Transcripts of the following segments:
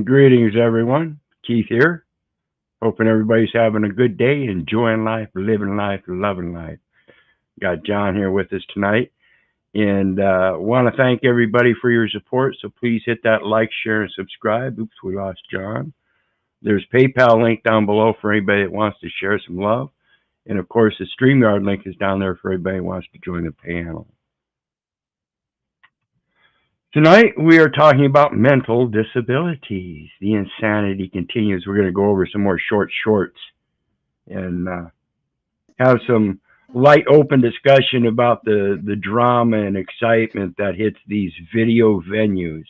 Greetings, everyone. Keith here. Hoping everybody's having a good day, enjoying life, living life, loving life. Got John here with us tonight, and want to thank everybody for your support. So please hit that like, share, and subscribe. Oops, we lost John. There's PayPal link down below for anybody that wants to share some love, and of course the StreamYard link is down there for anybody who wants to join the panel. Tonight, we are talking about mental disabilities. The insanity continues. We're going to go over some more shorts and have some light, open discussion about the drama and excitement that hits these video venues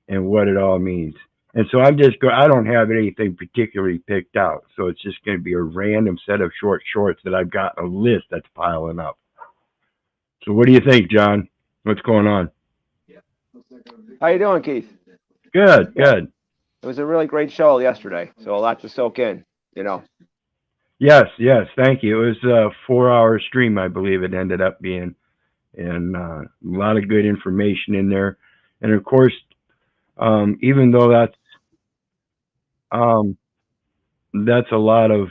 and what it all means. And so I don't have anything particularly picked out. So it's just going to be a random set of shorts that I've got a list that's piling up. So what do you think, John? What's going on? How you doing, Keith? Good. It was a really great show yesterday, so a lot to soak in, Yes, thank you. It was a 4-hour stream, I believe it ended up being, and a lot of good information in there. And of course, even though that's a lot of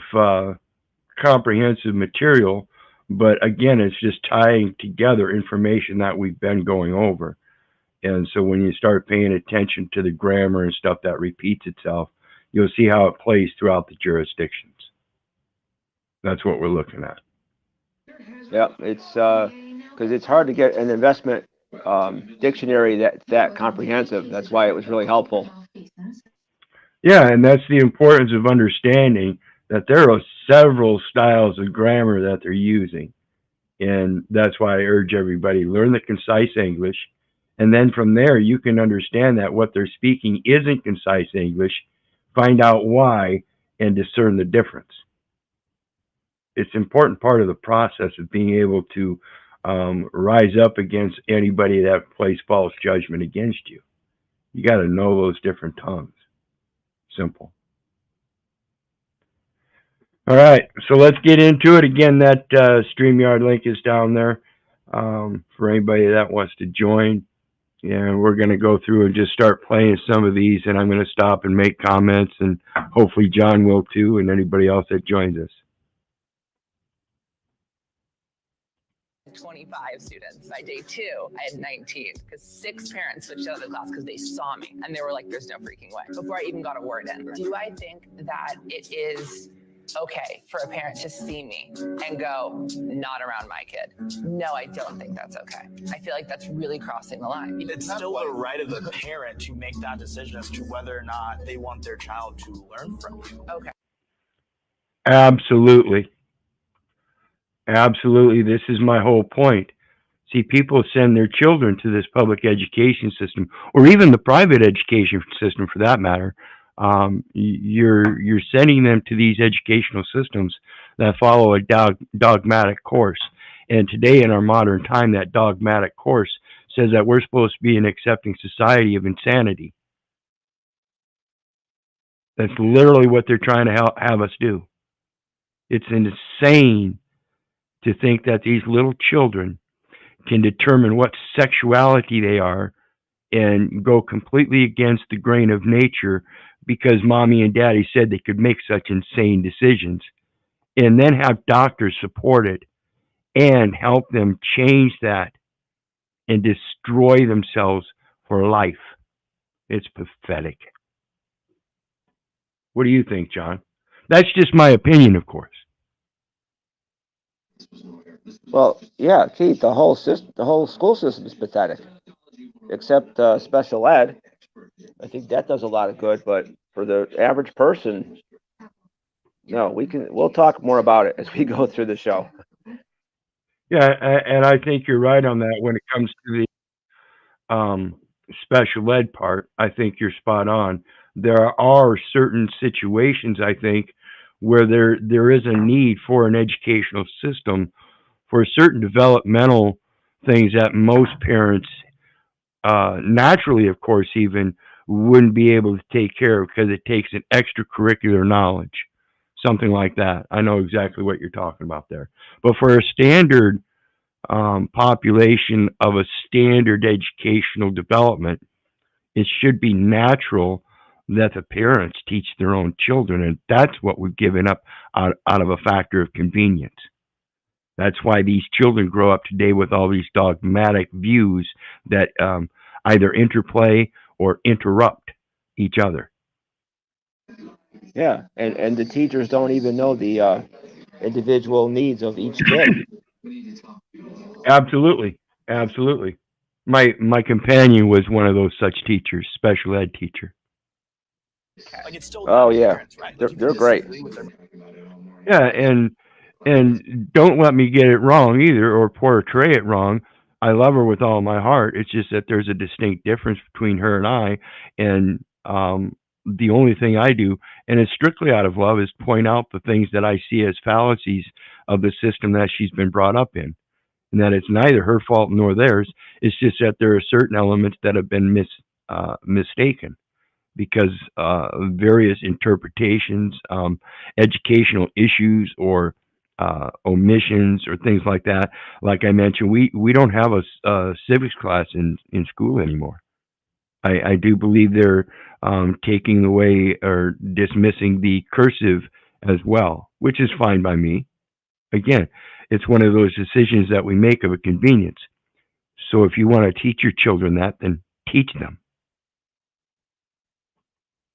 comprehensive material, but again, it's just tying together information that we've been going over. And so when you start paying attention to the grammar and stuff that repeats itself, you'll see how it plays throughout the jurisdictions. That's what we're looking at. Yeah, it's because it's hard to get an investment dictionary that comprehensive. That's why it was really helpful. Yeah, and that's the importance of understanding that there are several styles of grammar that they're using. And that's why I urge everybody, learn the concise English. And then from there, you can understand that what they're speaking isn't concise English, find out why, and discern the difference. It's an important part of the process of being able to rise up against anybody that plays false judgment against you. You got to know those different tongues. Simple. All right, so let's get into it. Again, that StreamYard link is down there for anybody that wants to join. And we're going to go through and just start playing some of these, and I'm going to stop and make comments, and hopefully John will too, and anybody else that joins us. 25 students. By day 2, I had 19 because 6 parents switched out of the class because they saw me and they were like, there's no freaking way, before I even got a word in. Do I think that it is okay for a parent to see me and go, not around my kid? No, I don't think that's okay. I feel like that's really crossing the line. It's still the right of the parent to make that decision as to whether or not they want their child to learn from you. Okay. Absolutely. This is my whole point. See, people send their children to this public education system, or even the private education system for that matter. You're sending them to these educational systems that follow a dogmatic course. And today in our modern time, that dogmatic course says that we're supposed to be an accepting society of insanity. That's literally what they're trying to have us do. It's insane to think that these little children can determine what sexuality they are and go completely against the grain of nature because mommy and daddy said they could make such insane decisions, and then have doctors support it and help them change that and destroy themselves for life. It's pathetic. What do you think, John? That's just my opinion, of course. Well, yeah, Keith, the whole school system is pathetic, except special ed. I think that does a lot of good, but for the average person, no, we'll talk more about it as we go through the show. Yeah, and I think you're right on that when it comes to the special ed part. I think you're spot on. There are certain situations, I think, where there is a need for an educational system for certain developmental things that most parents, naturally, of course, even wouldn't be able to take care of because it takes an extracurricular knowledge, something like that. I know exactly what you're talking about there. But for a standard population of a standard educational development, it should be natural that the parents teach their own children, and that's what we've given up out of a factor of convenience. That's why these children grow up today with all these dogmatic views that either interplay or interrupt each other. Yeah, and the teachers don't even know the individual needs of each kid. Absolutely, absolutely. My companion was one of those such teachers, special ed teacher. Like it's still Oh down to yeah, parents, right? they're Like you can great. disagree with their Yeah, and don't let me get it wrong either, or portray it wrong. I love her with all my heart. It's just that there's a distinct difference between her and I, and the only thing I do, and it's strictly out of love, is point out the things that I see as fallacies of the system that she's been brought up in, and that it's neither her fault nor theirs. It's just that there are certain elements that have been mistaken because various interpretations, educational issues, or omissions, or things like that. Like I mentioned, we don't have a civics class in school anymore. I do believe they're taking away or dismissing the cursive as well, which is fine by me. Again, it's one of those decisions that we make of a convenience. So if you want to teach your children that, then teach them.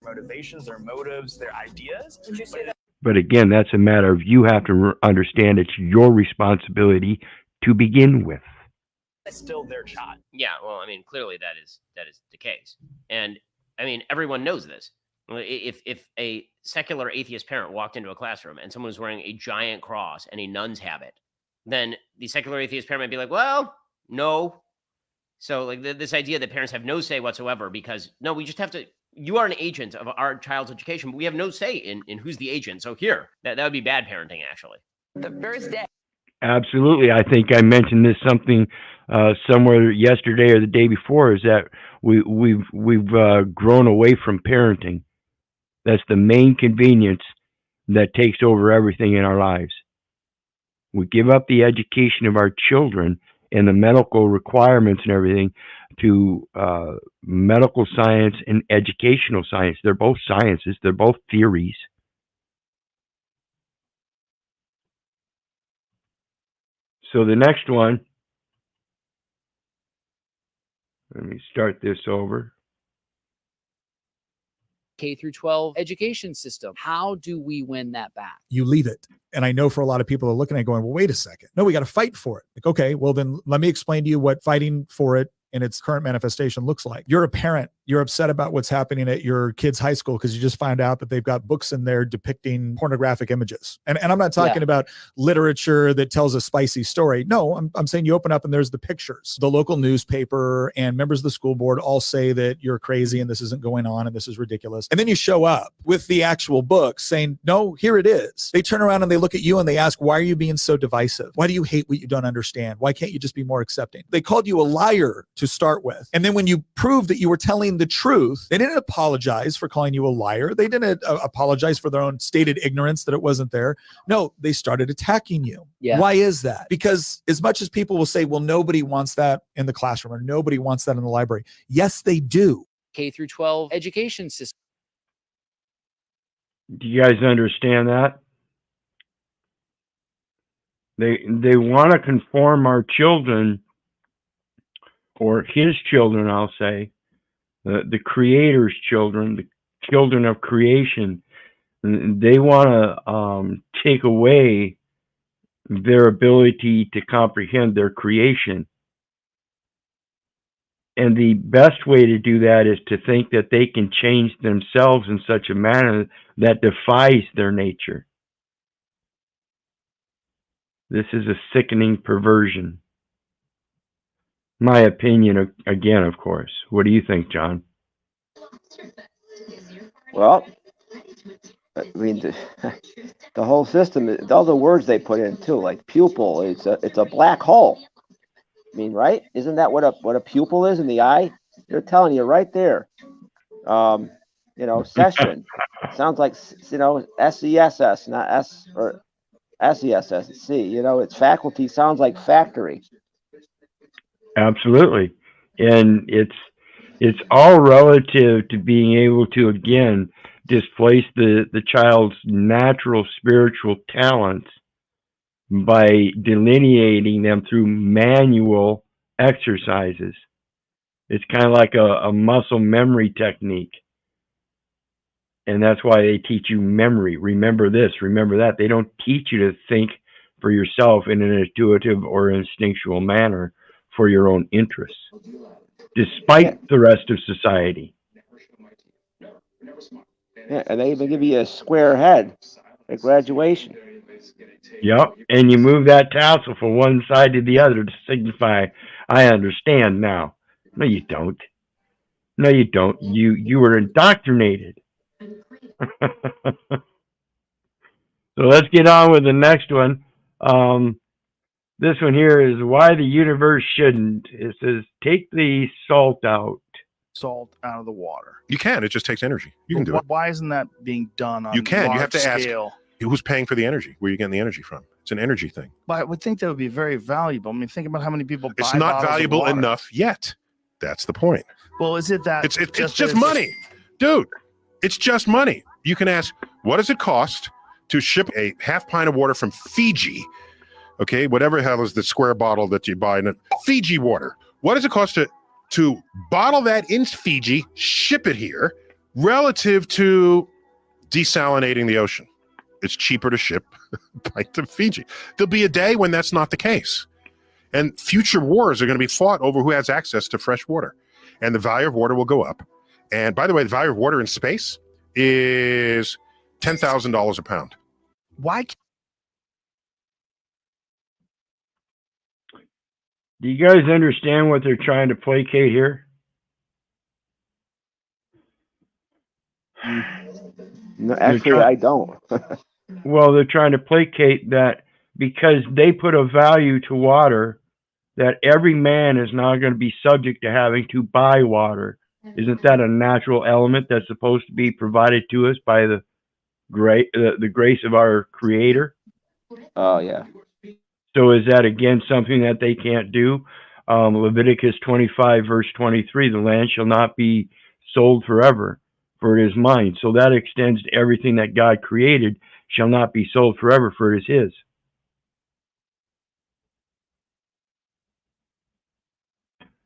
motivations, their motives, their ideas. Would you say that? But again, that's a matter of you have to understand it's your responsibility to begin with. It's still their child. Yeah, well, I mean, clearly that is the case, and I mean, everyone knows this. If a secular atheist parent walked into a classroom and someone was wearing a giant cross and a nun's habit, then the secular atheist parent might be like, "Well, no." So, like this idea that parents have no say whatsoever, because no, we just have to. You are an agent of our child's education, but we have no say in who's the agent. So here, that would be bad parenting, actually. The first day. Absolutely. I think I mentioned this something somewhere yesterday or the day before, is that we've grown away from parenting. That's the main convenience that takes over everything in our lives. We give up the education of our children and the medical requirements and everything to medical science and educational science. They're both sciences. They're both theories. So the next one, let me start this over. K through 12 education system. How do we win that back? You leave it. And I know for a lot of people are looking at it going, well, wait a second. No, we got to fight for it. Like, okay, well then let me explain to you what fighting for it in its current manifestation looks like. You're a parent. You're upset about what's happening at your kid's high school because you just found out that they've got books in there depicting pornographic images. And I'm not talking about literature that tells a spicy story. No, I'm saying you open up and there's the pictures. The local newspaper and members of the school board all say that you're crazy and this isn't going on and this is ridiculous. And then you show up with the actual book saying, no, here it is. They turn around and they look at you and they ask, why are you being so divisive? Why do you hate what you don't understand? Why can't you just be more accepting? They called you a liar to start with. And then when you proved that you were telling the truth, they didn't apologize for calling you a liar. They didn't apologize for their own stated ignorance that it wasn't there. No, they started attacking you. Yeah. Why is that? Because as much as people will say, well, nobody wants that in the classroom or nobody wants that in the library. Yes, they do. K through 12 education system. Do you guys understand that? They want to conform our children, or his children, I'll say, the Creator's children, the children of creation. They want to take away their ability to comprehend their creation. And the best way to do that is to think that they can change themselves in such a manner that defies their nature. This is a sickening perversion. My opinion, again, of course. What do you think, John? Well, I mean, the whole system, all the words they put in too, like pupil, it's a black hole. I mean, right? Isn't that what a pupil is in the eye? They're telling you right there. Session sounds like SESS, not S or SESS. C. It's faculty sounds like factory. Absolutely, and It's all relative to being able to, again, displace the child's natural spiritual talents by delineating them through manual exercises. It's kind of like a muscle memory technique. And that's why they teach you memory. Remember this, remember that. They don't teach you to think for yourself in an intuitive or instinctual manner for your own interests, despite the rest of society. Yeah, and they even give you a square head at graduation. Yep, and you move that tassel from one side to the other to signify, I understand now. No, you don't. No, you don't. You were indoctrinated. So let's get on with the next one. This one here is why the universe shouldn't. It says, take the salt out. Salt out of the water. You can. It just takes energy. You can do it. Why isn't that being done on You can. large You have to ask scale? who's paying for the energy. Where are you getting the energy from? It's an energy thing. But I would think that would be very valuable. I mean, think about how many people buy It's not bottles of valuable water. enough yet. That's the point. Well, is it that It's just money, dude. It's just money. You can ask, what does it cost to ship a half pint of water from Fiji? Okay, whatever the hell is the square bottle that you buy in Fiji water. What does it cost to bottle that in Fiji, ship it here, relative to desalinating the ocean? It's cheaper to ship pint to Fiji. There'll be a day when that's not the case. And future wars are going to be fought over who has access to fresh water. And the value of water will go up. And by the way, the value of water in space is $10,000 a pound. Why? Do you guys understand what they're trying to placate here? No, actually, I don't. Well, they're trying to placate that because they put a value to water, that every man is now going to be subject to having to buy water. Isn't that a natural element that's supposed to be provided to us by the grace of our Creator? Oh, yeah. So is that again something that they can't do? Leviticus 25 verse 23, the land shall not be sold forever, for it is mine. So that extends to everything that God created shall not be sold forever, for it is his.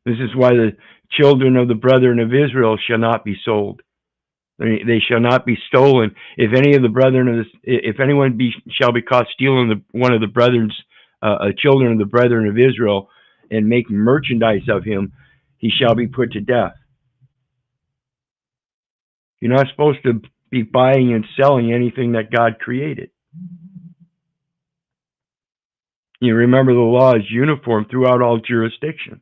This is why the children of the brethren of Israel shall not be sold. They shall not be stolen. If any of the brethren of this, if anyone shall be caught stealing one of the brethren's children of the brethren of Israel, and make merchandise of him, he shall be put to death. You're not supposed to be buying and selling anything that God created. You remember the law is uniform throughout all jurisdictions.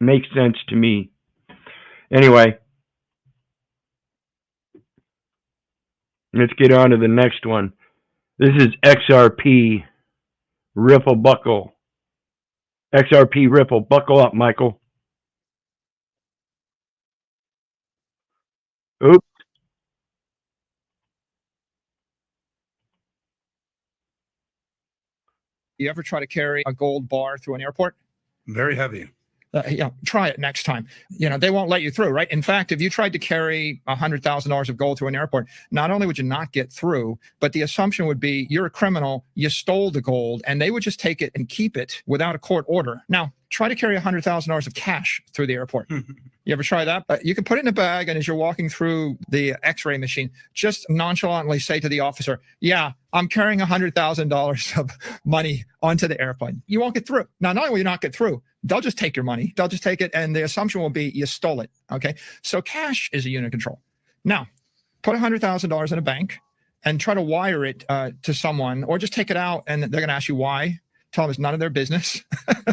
Makes sense to me. Anyway, let's get on to the next one. This is XRP Ripple Buckle. XRP Ripple, buckle up, Michael. Oops. You ever try to carry a gold bar through an airport? Very heavy. Yeah, try it next time. You know, they won't let you through, right? In fact, if you tried to carry $100,000 of gold through an airport, not only would you not get through, but the assumption would be you're a criminal, you stole the gold, and they would just take it and keep it without a court order. Now, try to carry $100,000 of cash through the airport. You ever try that? You can put it in a bag, and as you're walking through the x-ray machine, just nonchalantly say to the officer, yeah, I'm carrying $100,000 of money onto the airplane. You won't get through. Now, not only will you not get through, they'll just take your money. They'll just take it, and the assumption will be you stole it, okay? So cash is a unit of control. Now, put $100,000 in a bank and try to wire it to someone, or just take it out, and they're going to ask you why. Tell them it's none of their business.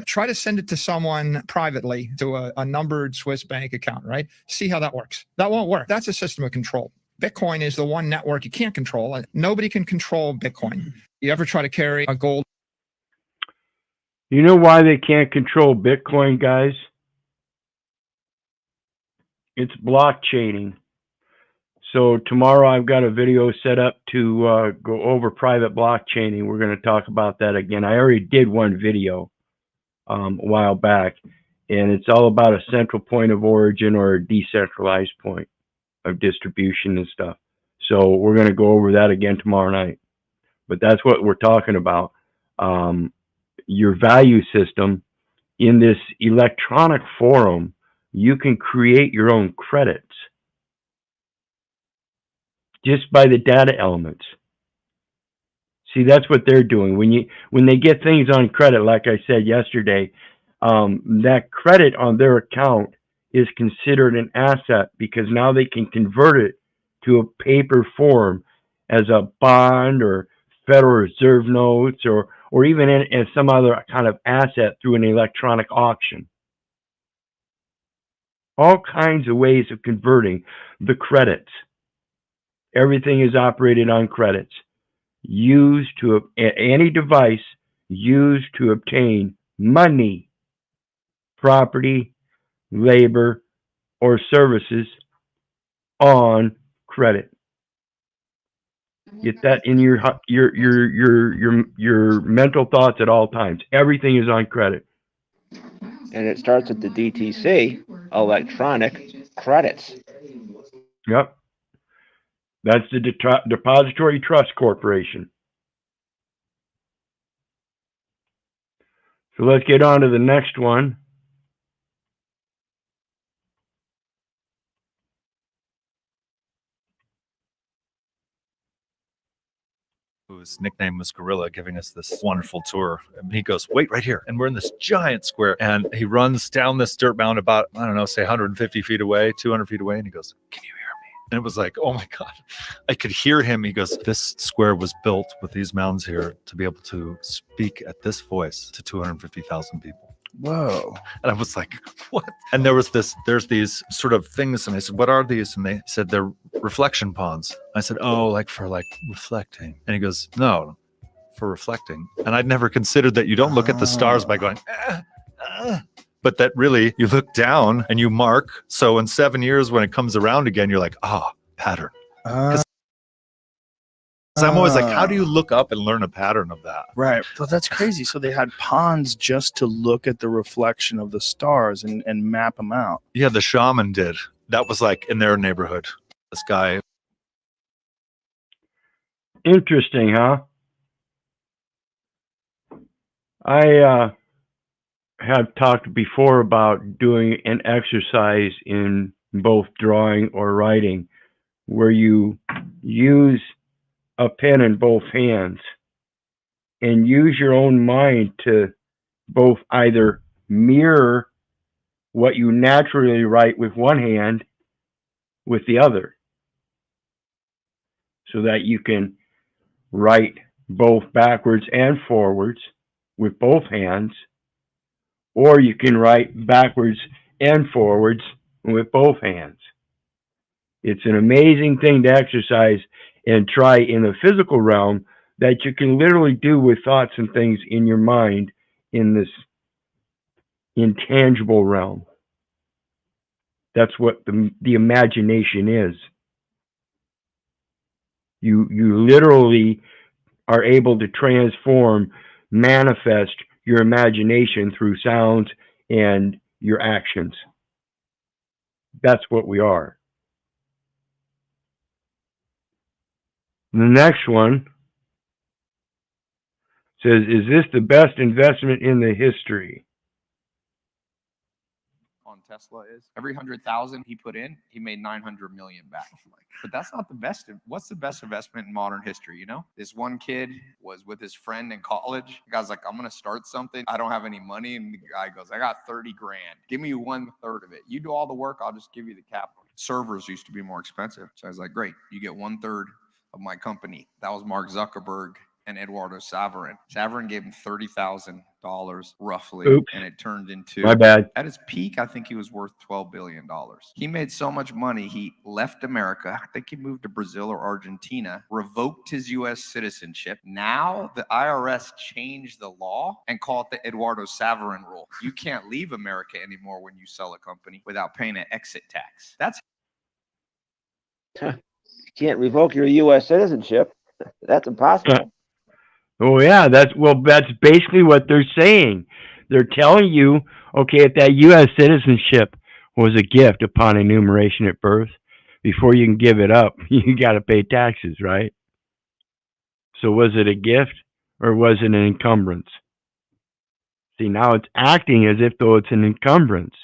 Try to send it to someone privately, to a numbered Swiss bank account, right? See how that works. That won't work. That's a system of control. Bitcoin is the one network you can't control. Nobody can control Bitcoin. You ever try to carry a gold? You know why they can't control Bitcoin, guys? It's blockchaining. So tomorrow I've got a video set up to go over private blockchaining. We're going to talk about that again. I already did one video a while back, and it's all about a central point of origin or a decentralized point of distribution and stuff. So we're going to go over that again tomorrow night. But that's what we're talking about. Your value system in this electronic forum, you can create your own credits just by the data elements. See, that's what they're doing. When they get things on credit, like I said yesterday, that credit on their account is considered an asset because now they can convert it to a paper form as a bond or Federal Reserve notes or even as some other kind of asset through an electronic auction. All kinds of ways of converting the credits. Everything is operated on credits. Used to any device used to obtain money, property, labor, or services on credit. Get that in your mental thoughts at all times. Everything is on credit. And it starts at the DTC, electronic credits. Yep. That's the Depository Trust Corporation. So let's get on to the next one. Whose nickname was Gorilla, giving us this wonderful tour. And he goes, wait right here. And we're in this giant square. And he runs down this dirt mound about, I don't know, say 150 feet away, 200 feet away. And he goes, can you hear me? And it was like, oh my God, I could hear him. He goes, this square was built with these mounds here to be able to speak at this voice to 250,000 people. Whoa. And I was like, what? And there's these sort of things. And I said, what are these? And they said, they're reflection ponds. I said, oh, like for like reflecting. And he goes, no, for reflecting. And I'd never considered that you don't look at the stars by going, but that really you look down and you mark. So in 7 years, when it comes around again, you're like, pattern. So I'm always like, how do you look up and learn a pattern of that? Right. So that's crazy. So they had ponds just to look at the reflection of the stars and map them out. Yeah, the shaman did. That was like in their neighborhood. This guy. Interesting, huh? I have talked before about doing an exercise in both drawing or writing where you use a pen in both hands and use your own mind to both either mirror what you naturally write with one hand with the other so that you can write both backwards and forwards with both hands, or you can write backwards and forwards with both hands. It's an amazing thing to exercise and try in the physical realm that you can literally do with thoughts and things in your mind in this intangible realm. That's what the imagination is. You literally are able to transform, manifest your imagination through sounds and your actions. That's what we are. The next one says, is this the best investment in the history? On Tesla is every 100,000 he put in, he made 900 million back. But that's not the best. What's the best investment in modern history? You know, this one kid was with his friend in college. The guy's like, I'm going to start something. I don't have any money. And the guy goes, I got 30 grand. Give me 1/3 of it. You do all the work. I'll just give you the capital. Servers used to be more expensive. So I was like, great. You get 1/3 of my company. That was Mark Zuckerberg and Eduardo Saverin. Saverin gave him $30,000 roughly. Oops. And it turned into, My bad. At his peak, I think he was worth $12 billion. He made so much money, he left America. I think he moved to Brazil or Argentina, revoked his US citizenship. Now the IRS changed the law and call it the Eduardo Saverin rule. You can't leave America anymore when you sell a company without paying an exit tax. That's You can't revoke your US citizenship. That's impossible. Oh yeah, that's basically what they're saying. They're telling you, okay, if that U.S. citizenship was a gift upon enumeration at birth, before you can give it up, you got to pay taxes, right? So was it a gift or was it an encumbrance? See, now it's acting as if though it's an encumbrance.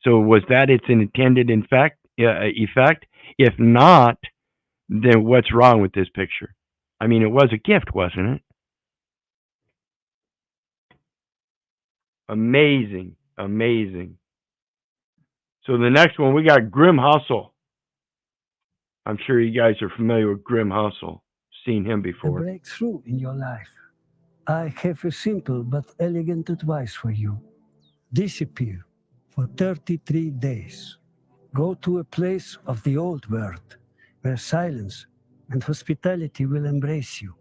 So was that its intended effect? If not, then what's wrong with this picture? I mean, it was a gift, wasn't it? Amazing, amazing. So the next one, we got Grim Hustle. I'm sure you guys are familiar with Grim Hustle. Seen him A before. breakthrough in your life. I have a simple but elegant advice for you. Disappear for 33 days. Go to a place of the old world where silence and hospitality will embrace you.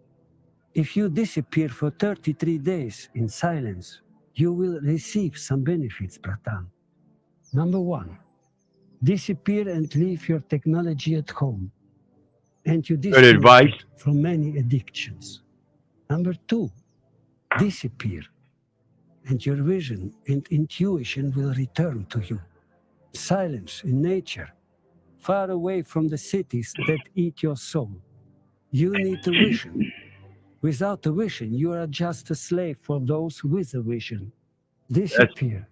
If you disappear for 33 days in silence, you will receive some benefits, Bratan. Number one, disappear and leave your technology at home, and you Good advice. disconnected from many addictions. Number two, disappear, and your vision and intuition will return to you. Silence in nature, far away from the cities that eat your soul. You need a vision. Without a vision, you are just a slave for those with a vision. Disappear.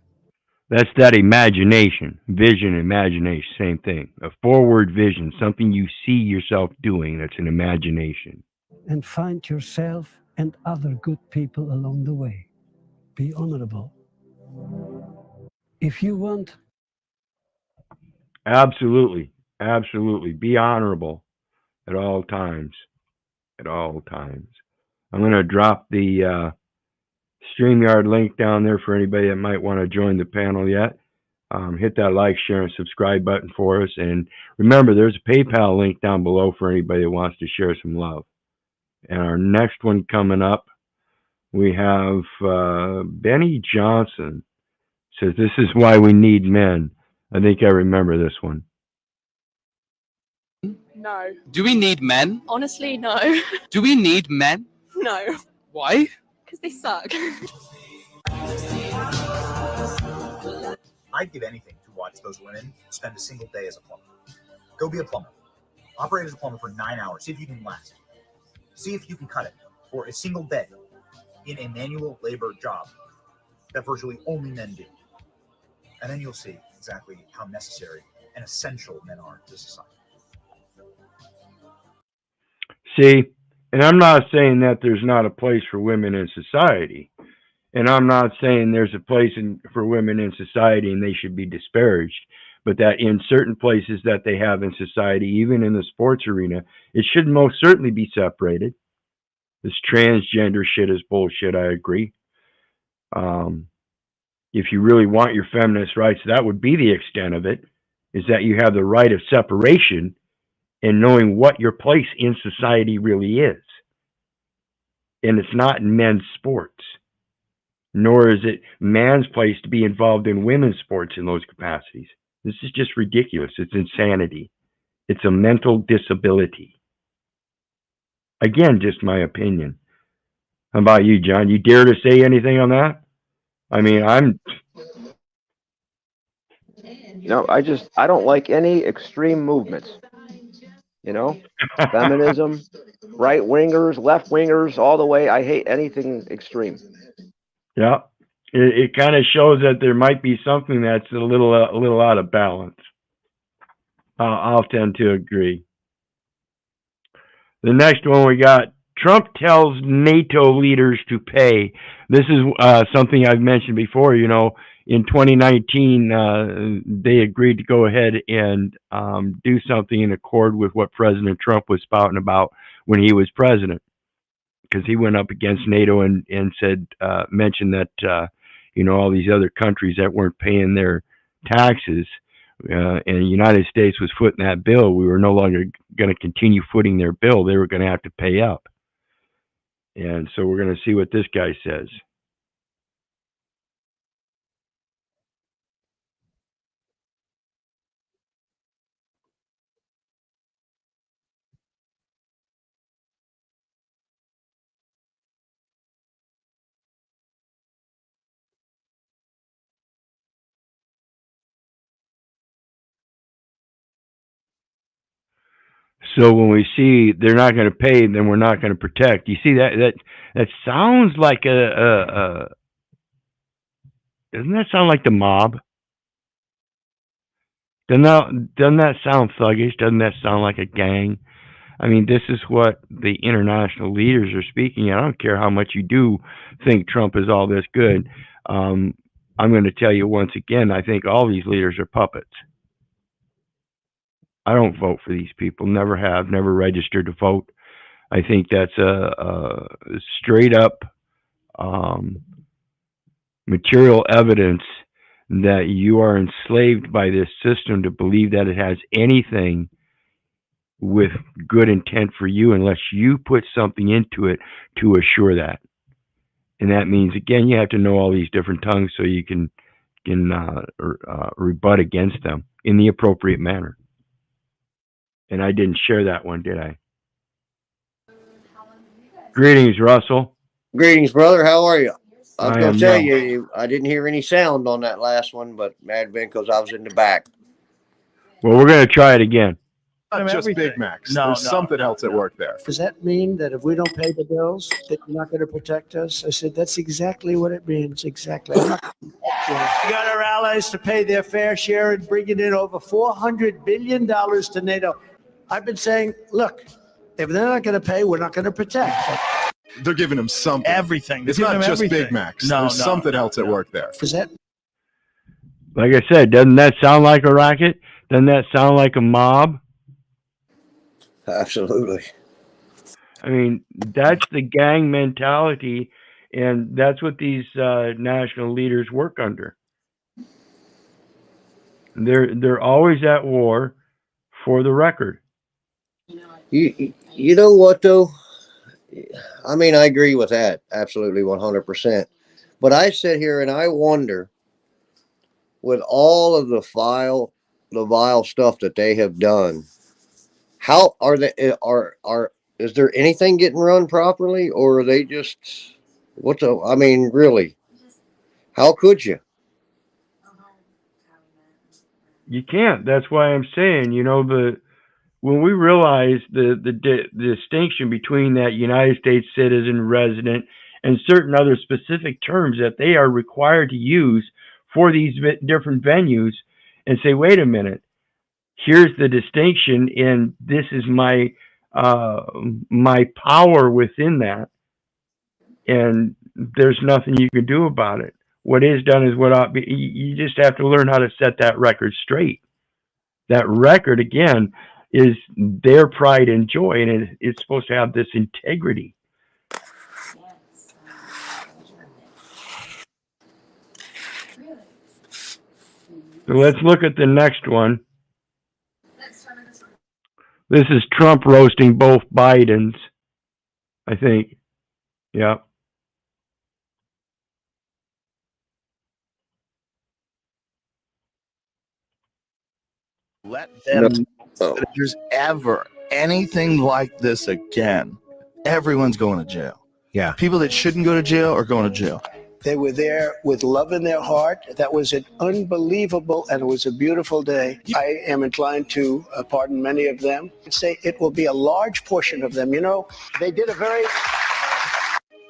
That's that imagination, vision, imagination, same thing. A forward vision, something you see yourself doing. That's an imagination. And find yourself and other good people along the way. Be honorable. If you want. Absolutely, absolutely. Be honorable at all times. At all times. I'm going to drop the StreamYard link down there for anybody that might want to join the panel yet. Hit that like, share, and subscribe button for us. And remember, there's a PayPal link down below for anybody that wants to share some love. And our next one coming up, we have Benny Johnson. Says, this is why we need men. I think I remember this one. No. Do we need men? Honestly, no. Do we need men? No. Why? Because they suck. I'd give anything to watch those women spend a single day as a plumber. Go be a plumber. Operate as a plumber for 9 hours. See if you can last. See if you can cut it for a single day in a manual labor job that virtually only men do. And then you'll see exactly how necessary and essential men are to society. See, and I'm not saying that there's not a place for women in society. And I'm not saying there's a place for women in society and they should be disparaged. But that in certain places that they have in society, even in the sports arena, it should most certainly be separated. This transgender shit is bullshit, I agree. If you really want your feminist rights, that would be the extent of it, is that you have the right of separation and knowing what your place in society really is. And it's not in men's sports, nor is it man's place to be involved in women's sports in those capacities. This is just ridiculous. It's insanity. It's a mental disability. Again, just my opinion. How about you, John? You dare to say anything on that? I mean, No, I don't like any extreme movements. You know, feminism, right wingers, left wingers, all the way. I hate anything extreme. Yeah, it kind of shows that there might be something that's a little out of balance. I'll tend to agree. The next one we got, Trump tells NATO leaders to pay. This is something I've mentioned before. You know, in 2019, they agreed to go ahead and do something in accord with what President Trump was spouting about when he was president, because he went up against NATO and said, mentioned that, you know, all these other countries that weren't paying their taxes, and the United States was footing that bill. We were no longer going to continue footing their bill. They were going to have to pay up. And so we're going to see what this guy says. So when we see they're not going to pay, then we're not going to protect. You see that sounds like a doesn't that sound like the mob? Doesn't that sound thuggish? Doesn't that sound like a gang? I mean, this is what the international leaders are speaking. I don't care how much you do think Trump is all this good. I'm going to tell you once again, I think all these leaders are puppets. I don't vote for these people. Never have. Never registered to vote. I think that's a straight up material evidence that you are enslaved by this system to believe that it has anything with good intent for you unless you put something into it to assure that. And that means, again, you have to know all these different tongues so you can rebut against them in the appropriate manner. And I didn't share that one, did I? Greetings, Russell. Greetings, brother. How are you? I was I going am to tell well. you, I didn't hear any sound on that last one, but that had been because I was in the back. Well, we're going to try it again. Not just Big Macs. There's something else at work there. Does that mean that if we don't pay the bills, that you're not going to protect us? I said, that's exactly what it means. Exactly. I'm not gonna protect you. We got our allies to pay their fair share and bringing in over $400 billion to NATO. I've been saying, look, if they're not going to pay, we're not going to protect. They're giving them something. Everything. It's not just Big Macs. There's something else at work there. Is that? Like I said, doesn't that sound like a racket? Doesn't that sound like a mob? Absolutely. I mean, that's the gang mentality, and that's what these national leaders work under. They're always at war, for the record. You know what though? I mean, I agree with that absolutely 100%. But I sit here and I wonder, with all of the vile stuff that they have done, how are they? Is there anything getting run properly, or are they just I mean, really, how could you? You can't. That's why I'm saying, when we realize the distinction between that United States citizen, resident, and certain other specific terms that they are required to use for these different venues, and say, wait a minute, here's the distinction, and this is my power within that, and there's nothing you can do about it. What is done is what ought be. You just have to learn how to set that record straight. That record, again, is their pride and joy, and it's supposed to have this integrity. So let's look at the next one. This is Trump roasting both Bidens, I think. Yeah. Let them know that if there's ever anything like this again, everyone's going to jail. Yeah. People that shouldn't go to jail are going to jail. They were there with love in their heart. That was an unbelievable, and it was a beautiful day. I am inclined to pardon many of them and say it will be a large portion of them. They did a very...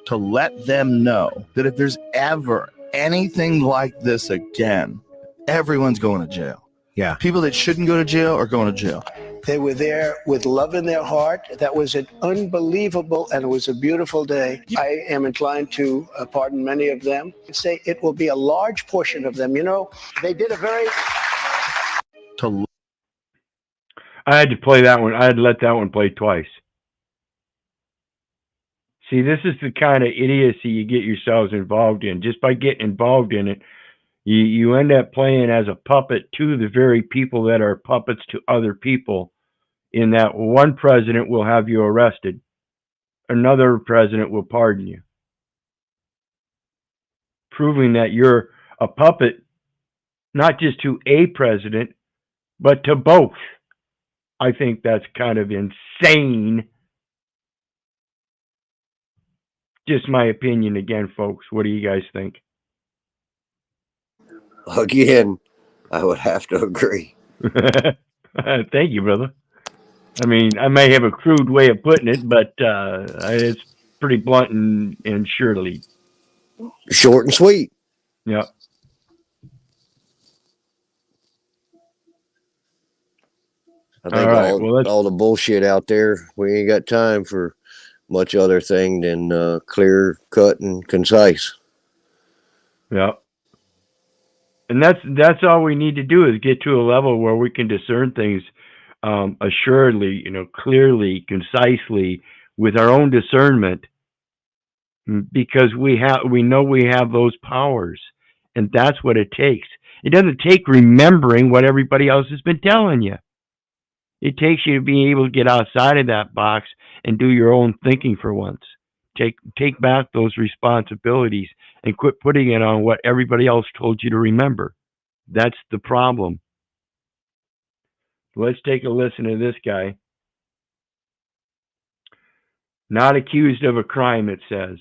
To let them know that if there's ever anything like this again, everyone's going to jail. Yeah. People that shouldn't go to jail are going to jail. They were there with love in their heart. That was an unbelievable, and it was a beautiful day. I am inclined to pardon many of them and say it will be a large portion of them. They did a very... I had to play that one. I had to let that one play twice. See, this is the kind of idiocy you get yourselves involved in. Just by getting involved in it, you end up playing as a puppet to the very people that are puppets to other people, in that one president will have you arrested. Another president will pardon you. Proving that you're a puppet, not just to a president, but to both. I think that's kind of insane. Just my opinion again, folks. What do you guys think? Again, I would have to agree. Thank you, brother. I mean, I may have a crude way of putting it, but it's pretty blunt and surely. Short and sweet. Yeah. I think All right. Well, let's all the bullshit out there, we ain't got time for much other thing than clear, cut, and concise. Yeah. And that's all we need to do is get to a level where we can discern things assuredly, clearly, concisely, with our own discernment, because we know we have those powers, and that's what it takes. It doesn't take remembering what everybody else has been telling you. It takes you to be able to get outside of that box and do your own thinking for once. Take back those responsibilities and quit putting it on what everybody else told you to remember. That's the problem. Let's take a listen to this guy. Not accused of a crime, it says.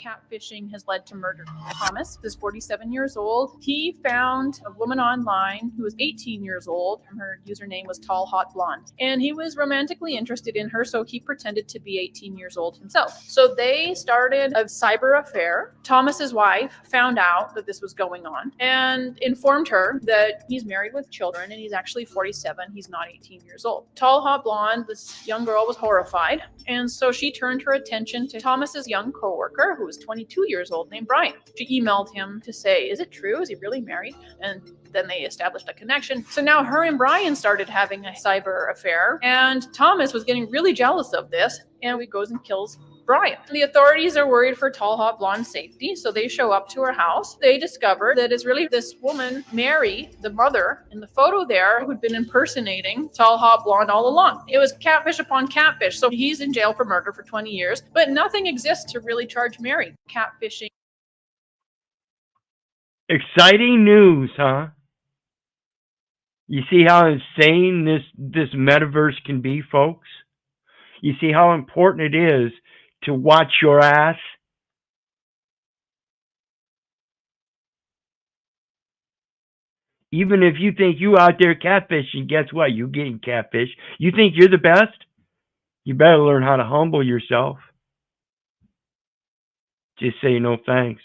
Catfishing has led to murder. Thomas is 47 years old. He found a woman online who was 18 years old. Her username was Tall Hot Blonde. And he was romantically interested in her, so he pretended to be 18 years old himself. So they started a cyber affair. Thomas's wife found out that this was going on and informed her that he's married with children and he's actually 47. He's not 18 years old. Tall Hot Blonde, this young girl, was horrified. And so she turned her attention to Thomas's young coworker, who was 22 years old, named Brian. She emailed him to say, is it true? Is he really married? And then they established a connection. So now her and Brian started having a cyber affair, and Thomas was getting really jealous of this, and he goes and kills Brian. The authorities are worried for Tall Hot Blonde's safety, so they show up to her house. They discover that it's really this woman, Mary, the mother, in the photo there, who'd been impersonating Tall Hot Blonde all along. It was catfish upon catfish, so he's in jail for murder for 20 years, but nothing exists to really charge Mary. Catfishing. Exciting news, huh? You see how insane this metaverse can be, folks? You see how important it is to watch your ass? Even if you think you out there catfishing, guess what? You getting catfish. You think you're the best? You better learn how to humble yourself. Just say no thanks.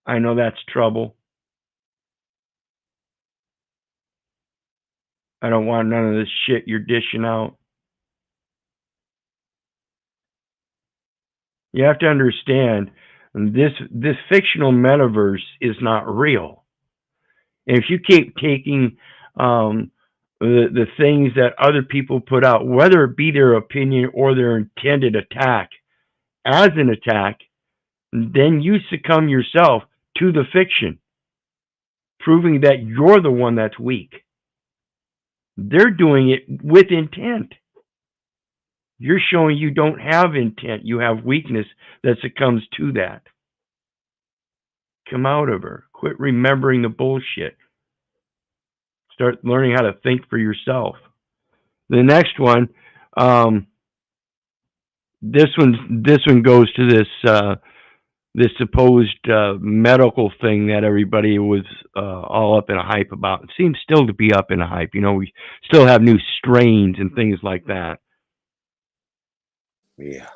I know that's trouble. I don't want none of this shit you're dishing out. You have to understand, this fictional metaverse is not real. And if you keep taking the things that other people put out, whether it be their opinion or their intended attack, as an attack, then you succumb yourself to the fiction, proving that you're the one that's weak. They're doing it with intent. You're showing you don't have intent. You have weakness that succumbs to that. Come out of her. Quit remembering the bullshit. Start learning how to think for yourself. The next one, this one goes to this supposed medical thing that everybody was all up in a hype about. It seems still to be up in a hype. We still have new strains and things like that. Yeah.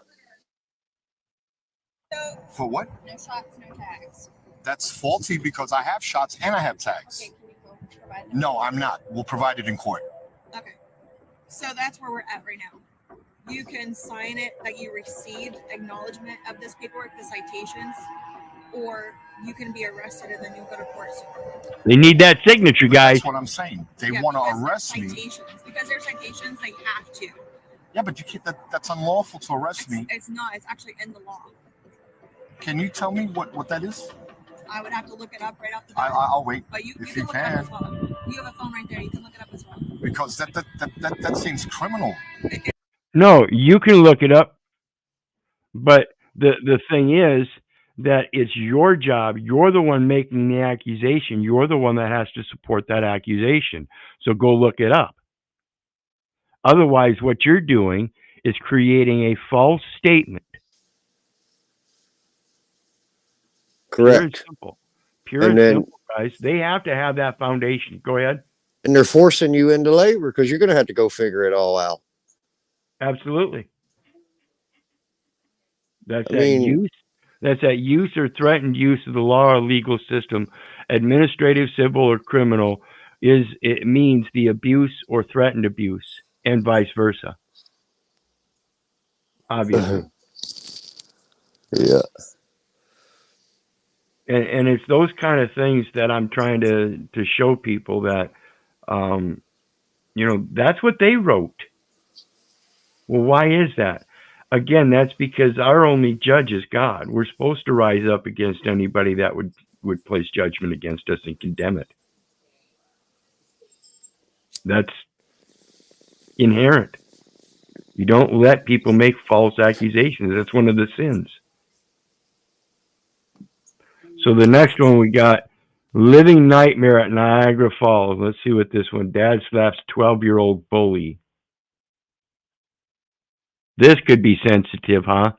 For what? No shots, no tags. That's faulty because I have shots and I have tags. Okay, can we go provide them? No, I'm not. We'll provide it in court. Okay. So that's where we're at right now. You can sign it that you received acknowledgement of this paperwork, the citations, or you can be arrested and then you'll go to court soon. They need that signature, guys. That's what I'm saying. They want to arrest me. Because they're citations, they have to. Yeah, but you can't. That's unlawful to arrest me. It's not. It's actually in the law. Can you tell me what that is? I would have to look it up right off the bat. I'll wait. But you if can you look it up can. as well. You have a phone right there. You can look it up as well. Because that seems criminal. No, you can look it up, but the thing is that it's your job. You're the one making the accusation. You're the one that has to support that accusation. So go look it up. Otherwise, what you're doing is creating a false statement. Correct. Pure and simple. Pure and simple, guys. They have to have that foundation. Go ahead. And they're forcing you into labor because you're going to have to go figure it all out. Absolutely. That's I that mean, use. That's that use or threatened use of the law or legal system, administrative, civil, or criminal, it means the abuse or threatened abuse, and vice versa. Obviously. Yeah. And it's those kind of things that I'm trying to show people that, that's what they wrote. Well, why is that? Again, that's because our only judge is God. We're supposed to rise up against anybody that would place judgment against us and condemn it. That's inherent. You don't let people make false accusations. That's one of the sins. So the next one we got living nightmare at Niagara Falls. Let's see what this one. Dad slaps 12-year-old bully. This could be sensitive, huh?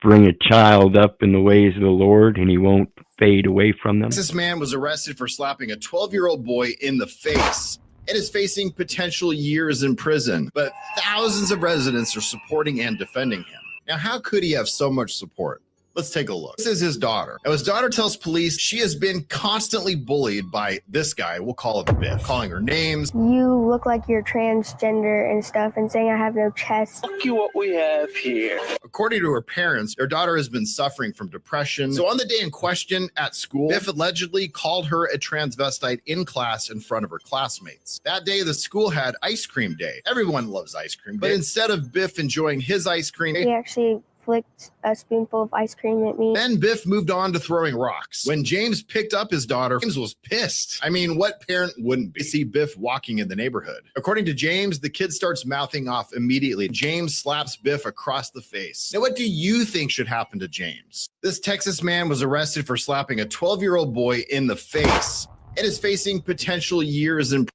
Bring a child up in the ways of the Lord and he won't fade away from them. This man was arrested for slapping a 12-year-old boy in the face and is facing potential years in prison. But thousands of residents are supporting and defending him. Now, how could he have so much support? Let's take a look. This is his daughter. Now, his daughter tells police she has been constantly bullied by this guy, we'll call him Biff, calling her names. You look like you're transgender and stuff and saying I have no chest. Look at what we have here. According to her parents, their daughter has been suffering from depression. So on the day in question at school, Biff allegedly called her a transvestite in class in front of her classmates. That day, the school had ice cream day. Everyone loves ice cream. But instead of Biff enjoying his ice cream, He actually flicked a spoonful of ice cream at me. then Biff moved on to throwing rocks. When James picked up his daughter, James was pissed. I mean, what parent wouldn't be? See Biff walking in the neighborhood. According to James, the kid starts mouthing off immediately. James slaps Biff across the face. Now, what do you think should happen to James? This Texas man was arrested for slapping a 12-year-old boy in the face and is facing potential years in.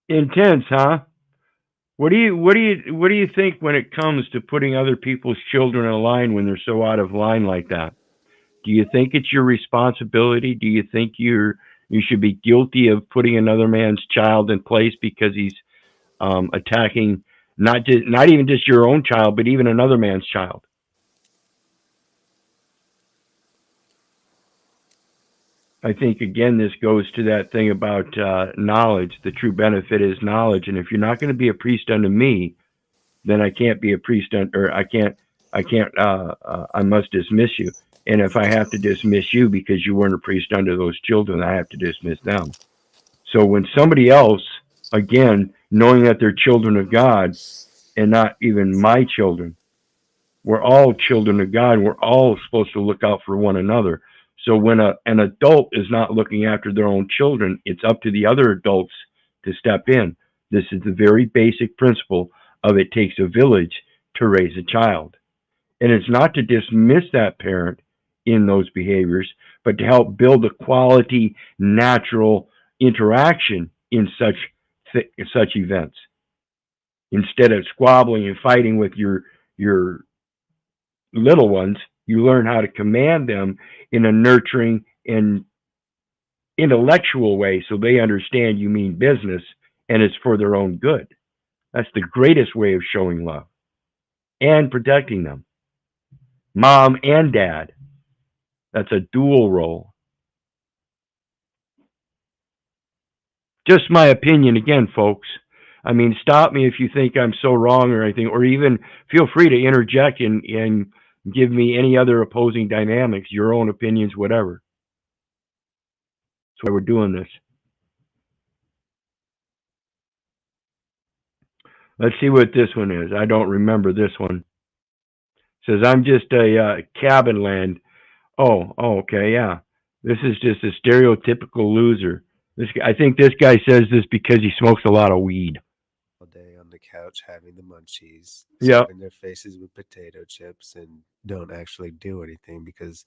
Intense, huh? What do you think when it comes to putting other people's children in line when they're so out of line like that? Do you think it's your responsibility? Do you think you should be guilty of putting another man's child in place because he's attacking not even just your own child, but even another man's child? I think, again, this goes to that thing about knowledge. The true benefit is knowledge. And if you're not going to be a priest unto me, then I can't be a priest, or I must dismiss you. And if I have to dismiss you because you weren't a priest unto those children, I have to dismiss them. So when somebody else, again, knowing that they're children of God and not even my children, we're all children of God. We're all supposed to look out for one another. So when an adult is not looking after their own children, it's up to the other adults to step in. This is the very basic principle of it takes a village to raise a child. And it's not to dismiss that parent in those behaviors, but to help build a quality, natural interaction in such events. Instead of squabbling and fighting with your little ones, you learn how to command them in a nurturing and intellectual way so they understand you mean business and it's for their own good. That's the greatest way of showing love and protecting them. Mom and dad. That's a dual role. Just my opinion again, folks. I mean, stop me if you think I'm so wrong or anything, or even feel free to interject and give me any other opposing dynamics, your own opinions, whatever. That's why we're doing this. Let's see what this one is. I don't remember this one. It says, I'm just a cabin land. Oh, okay, yeah. This is just a stereotypical loser. I think this guy says this because he smokes a lot of weed. All day on the couch having the munchies, Yep. stuffing their faces with potato chips, and don't actually do anything because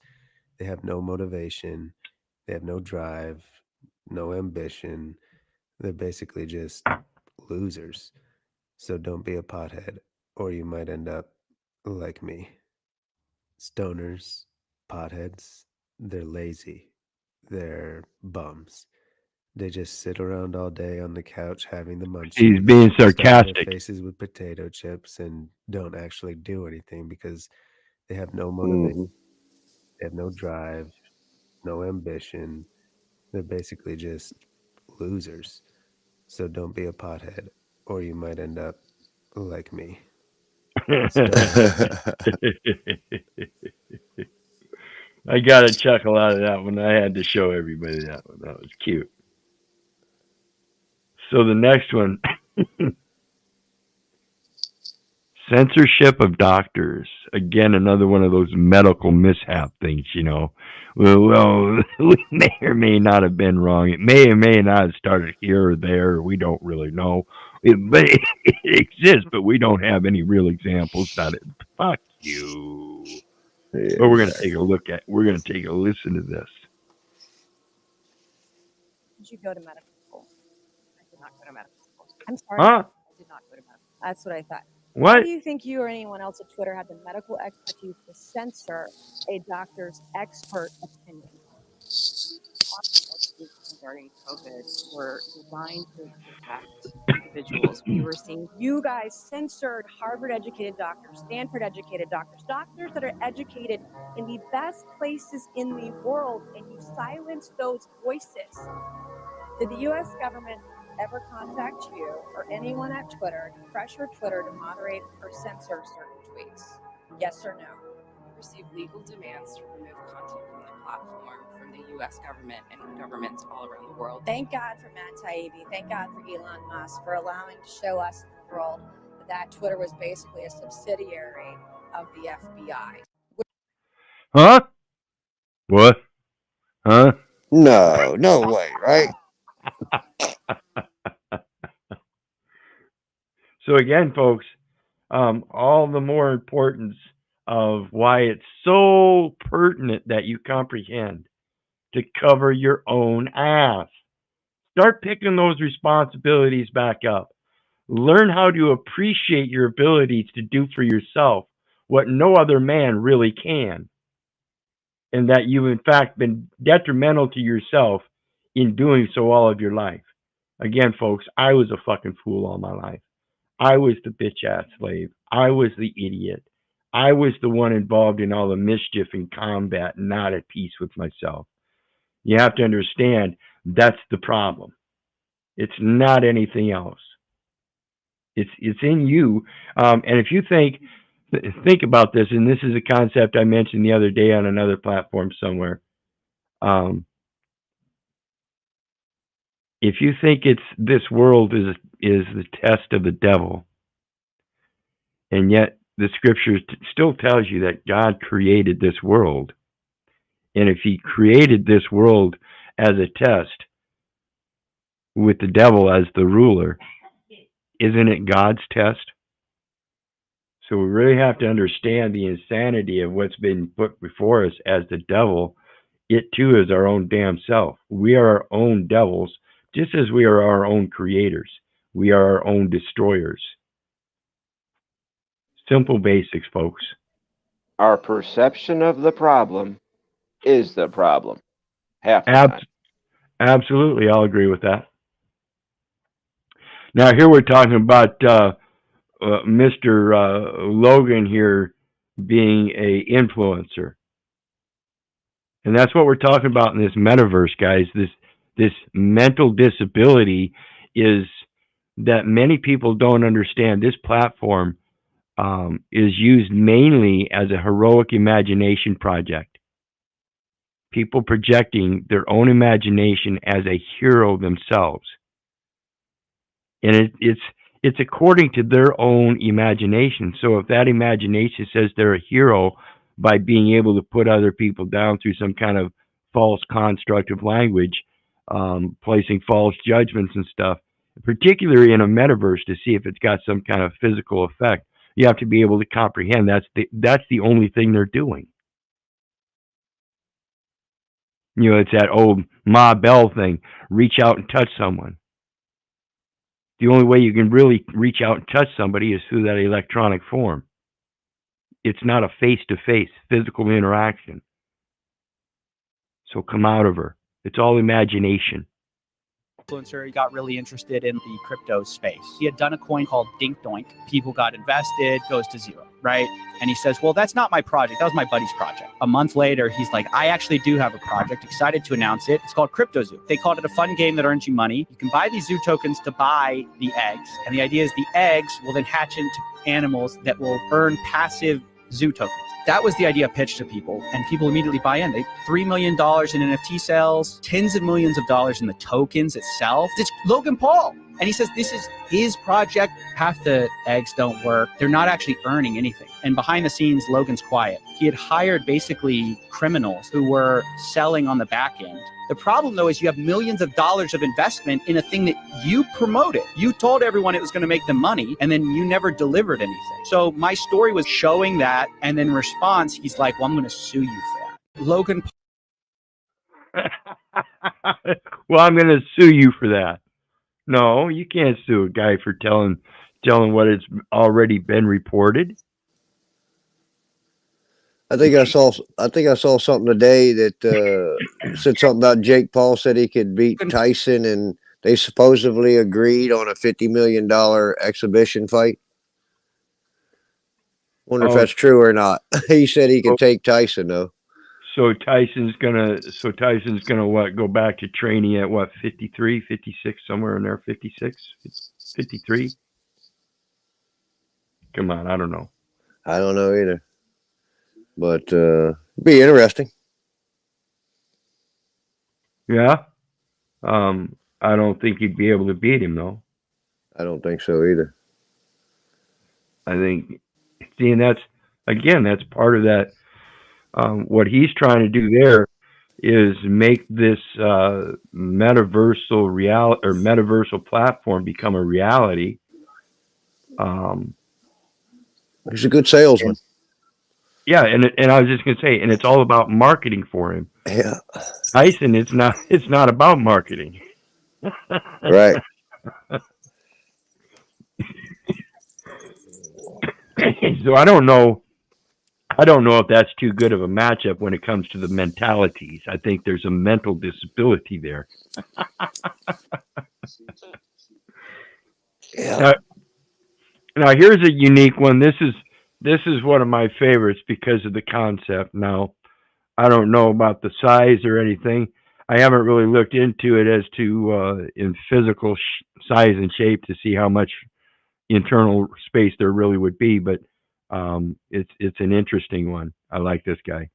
they have no motivation, they have no drive, no ambition. They're basically just losers. So don't be a pothead, or you might end up like me. Stoners, potheads, they're lazy, they're bums. They just sit around all day on the couch having the munchies. He's being stuff their sarcastic. faces with potato chips and don't actually do anything because they have no Mm-hmm. motivation. They have no drive, no ambition. They're basically just losers. So don't be a pothead, or you might end up like me. I got a chuckle out of that one. I had to show everybody that one. That was cute. So the next one, censorship of doctors. Again, another one of those medical mishap things, you know. Well, we may or may not have been wrong. It may or may not have started here or there. We don't really know. But it exists, but we don't have any real examples. Not it. Fuck you. Yeah, But we're going to take a look at. We're going to take a listen to this. Did you go to medical school? I did not go to medical school. I'm sorry. Huh? I did not go to medical. That's what I thought. What? Why do you think you or anyone else at Twitter have the medical expertise to censor a doctor's expert opinion? Regarding COVID were designed to protect individuals. We were seeing you guys censored Harvard-educated doctors, Stanford-educated doctors, doctors that are educated in the best places in the world, and you silenced those voices. Did the U.S. government ever contact you or anyone at Twitter to pressure Twitter to moderate or censor certain tweets? Yes or no? Receive legal demands to remove content from the platform from the U.S. government and governments all around the world. Thank God for Matt Taibbi. Thank God for Elon Musk for allowing to show us in the world that Twitter was basically a subsidiary of the FBI. Huh? What? Huh? No way, right? So again, folks, all the more importance of why it's so pertinent that you comprehend to cover your own ass. Start picking those responsibilities back up. Learn how to appreciate your abilities to do for yourself what no other man really can. And that you've in fact been detrimental to yourself in doing so all of your life. Again, folks, I was a fucking fool all my life. I was the bitch ass slave. I was the idiot. I was the one involved in all the mischief and combat, not at peace with myself. You have to understand that's the problem. It's not anything else. It's in you. And if you think about this, and this is a concept I mentioned the other day on another platform somewhere. If you think this world is the test of the devil, and yet the scripture still tells you that God created this world, and if he created this world as a test with the devil as the ruler, isn't it God's test? So we really have to understand the insanity of what's been put before us as the devil. It too is our own damn self. We are our own devils, just as we are our own creators. We are our own destroyers. Simple basics, folks. Our perception of the problem is the problem. Half the time. Absolutely, I'll agree with that. Now here we're talking about Mr. Logan here being a influencer. And that's what we're talking about in this metaverse, guys. This mental disability is that many people don't understand. This platform is used mainly as a heroic imagination project. People projecting their own imagination as a hero themselves. And it's according to their own imagination. So if that imagination says they're a hero by being able to put other people down through some kind of false construct of language, placing false judgments and stuff, particularly in a metaverse, to see if it's got some kind of physical effect, you have to be able to comprehend that's the only thing they're doing. You know, it's that old Ma Bell thing, reach out and touch someone. The only way you can really reach out and touch somebody is through that electronic form. It's not a face-to-face physical interaction. So come out of her. It's all imagination. Influencer, he got really interested in the crypto space. He had done a coin called Dink Doink. People got invested, goes to zero, right? And he says, well, that's not my project. That was my buddy's project. A month later, he's like, I actually do have a project. Excited to announce it. It's called Crypto Zoo. They called it a fun game that earns you money. You can buy these zoo tokens to buy the eggs. And the idea is the eggs will then hatch into animals that will earn passive zoo tokens. That was the idea pitched to people, and people immediately buy in. They $3 million in NFT sales, tens of millions of dollars in the tokens itself. It's Logan Paul. And he says this is his project. Half the eggs don't work. They're not actually earning anything. And behind the scenes, Logan's quiet. He had hired basically criminals who were selling on the back end. The problem, though, is you have millions of dollars of investment in a thing that you promoted. You told everyone it was going to make them money, and then you never delivered anything. So my story was showing that, and in response, he's like, well, I'm going to sue you for that. Logan. Well, I'm going to sue you for that. No, you can't sue a guy for telling what has already been reported. I think I saw something today that said something about Jake Paul said he could beat Tyson, and they supposedly agreed on a $50 million exhibition fight. Wonder if that's true or not. He said he could take Tyson though. So Tyson's gonna what, go back to training at what, 53, 56, somewhere in there, 56, 53? Come on, I don't know. I don't know either. But be interesting. Yeah. I don't think you'd be able to beat him though. I don't think so either. I think, see, and that's part of that. What he's trying to do there is make this metaversal platform become a reality. He's a good salesman. Yeah, and I was just gonna say, and it's all about marketing for him. Yeah, Tyson, it's not about marketing. Right. So I don't know if that's too good of a matchup when it comes to the mentalities. I think there's a mental disability there. Yeah. Now here's a unique one. This is one of my favorites because of the concept. Now, I don't know about the size or anything. I haven't really looked into it as to in physical size and shape to see how much internal space there really would be, but it's an interesting one. I like this guy.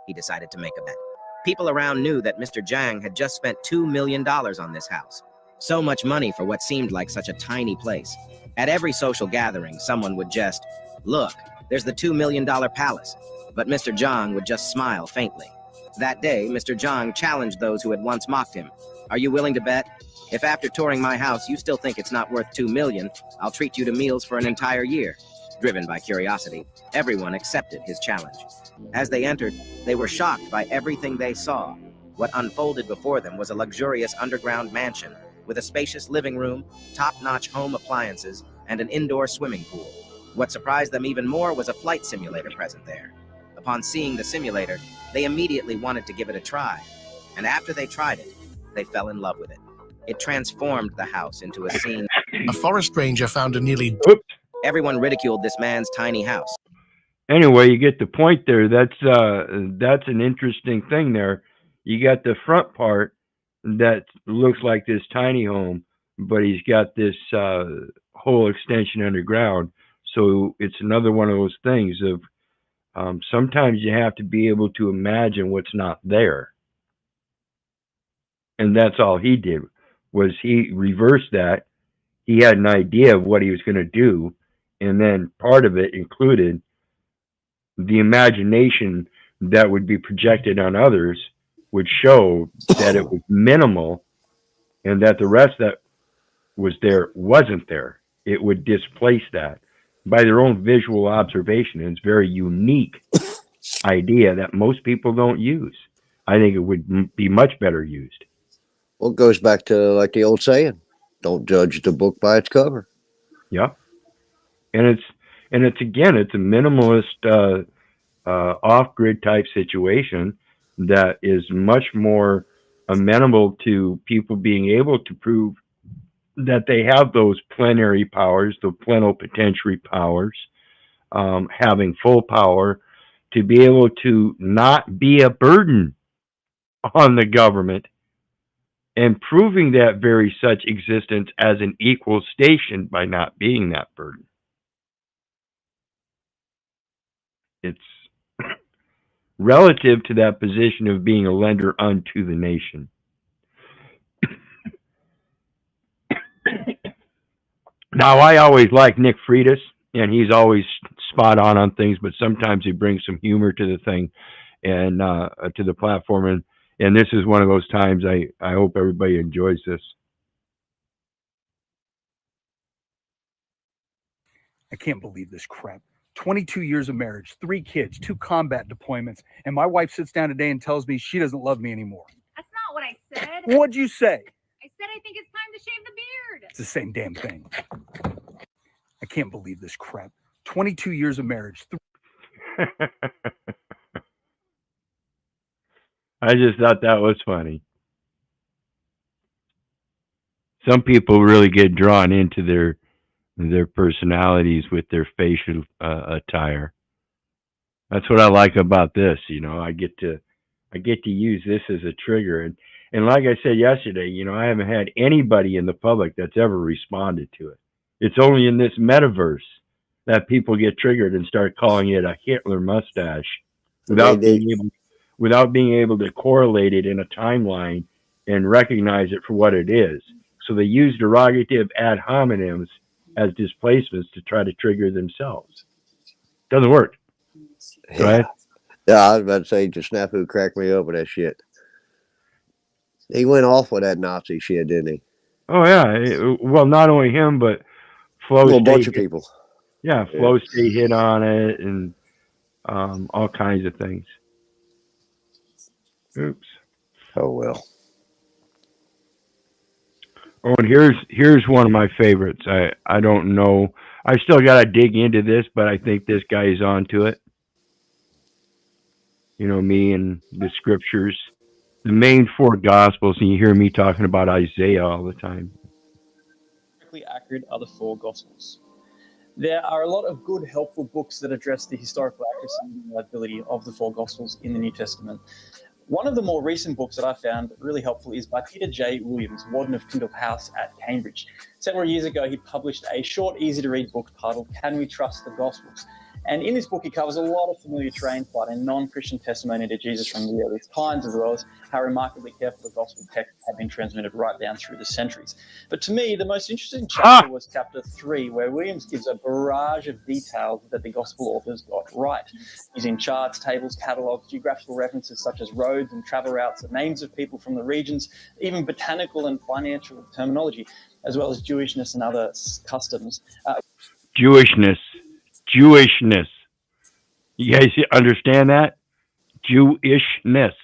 He decided to make a bet. People around knew that Mr. Zhang had just spent $2 million on this house. So much money for what seemed like such a tiny place. At every social gathering, someone would just, look, there's the $2 million palace. But Mr. Zhang would just smile faintly. That day, Mr. Zhang challenged those who had once mocked him. Are you willing to bet? If after touring my house you still think it's not worth $2 million, I'll treat you to meals for an entire year. Driven by curiosity, everyone accepted his challenge. As they entered, they were shocked by everything they saw. What unfolded before them was a luxurious underground mansion with a spacious living room, top-notch home appliances, and an indoor swimming pool. What surprised them even more was a flight simulator present there. Upon seeing the simulator, they immediately wanted to give it a try. And after they tried it, they fell in love with it. It transformed the house into a scene. A forest ranger found a nearly... Everyone ridiculed this man's tiny house. Anyway, you get the point there. That's an interesting thing there. You got the front part that looks like this tiny home, but he's got this whole extension underground. So it's another one of those things of sometimes you have to be able to imagine what's not there. And that's all he did, was he reversed that. He had an idea of what he was going to do, and then part of it included the imagination that would be projected on others would show that it was minimal and that the rest that was there wasn't there. It would displace that by their own visual observation. And it's a very unique idea that most people don't use. I think it would be much better used. Well, it goes back to like the old saying, don't judge the book by its cover. Yeah. And it's a minimalist off-grid type situation that is much more amenable to people being able to prove that they have those plenary powers, the plenipotentiary powers, having full power to be able to not be a burden on the government, and proving that very such existence as an equal station by not being that burden. It's relative to that position of being a lender unto the nation. Now, I always like Nick Freitas, and he's always spot on things, but sometimes he brings some humor to the thing and to the platform. And this is one of those times I hope everybody enjoys this. I can't believe this crap. 22 years of marriage, 3 kids, 2 combat deployments, and my wife sits down today and tells me she doesn't love me anymore. That's not what I said. What'd you say? I said I think it's time to shave the beard. It's the same damn thing. I can't believe this crap. 22 years of marriage. I just thought that was funny. Some people really get drawn into their personalities with their facial attire. That's what I like about this. You know, I get to use this as a trigger. And like I said yesterday, you know, I haven't had anybody in the public that's ever responded to it. It's only in this metaverse that people get triggered and start calling it a Hitler mustache without being able to correlate it in a timeline and recognize it for what it is. So they use derogative ad hominems as displacements to try to trigger themselves. Doesn't work. Right? Yeah, I was about to say, just Snafu cracked me up with that shit. He went off with that Nazi shit, didn't he? Oh yeah. Well, not only him, but Flo. A bunch of people. Yeah, Flow State hit on it, and all kinds of things. Oops. Oh well. Oh, and here's one of my favorites. I don't know. I still got to dig into this, but I think this guy is onto it. You know, me and the scriptures, the main 4 gospels, and you hear me talking about Isaiah all the time. Accurate are the 4 gospels. There are a lot of good, helpful books that address the historical accuracy and reliability of the 4 gospels in the New Testament. One of the more recent books that I found really helpful is by Peter J. Williams, Warden of Tyndall House at Cambridge. Several years ago, he published a short, easy-to-read book titled Can We Trust the Gospels? And in this book, he covers a lot of familiar terrain, and non-Christian testimony to Jesus from the earliest times, as well as how remarkably careful the gospel texts have been transmitted right down through the centuries. But to me, the most interesting chapter was chapter 3, where Williams gives a barrage of details that the gospel authors got right, using charts, tables, catalogues, geographical references such as roads and travel routes, the names of people from the regions, even botanical and financial terminology, as well as Jewishness and other customs. Jewishness. You guys understand that? Jewishness.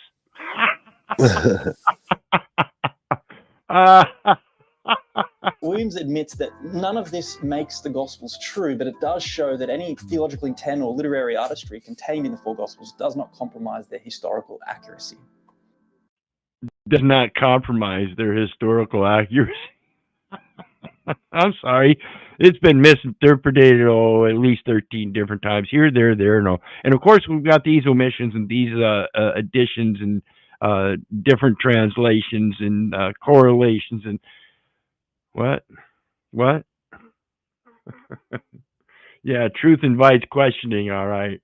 Williams admits that none of this makes the Gospels true, but it does show that any theological intent or literary artistry contained in the 4 Gospels does not compromise their historical accuracy. Does not compromise their historical accuracy. I'm sorry. It's been misinterpreted, at least 13 different times. Here, there, no. And of course, we've got these omissions and these additions and different translations and correlations and what? Yeah, truth invites questioning, all right.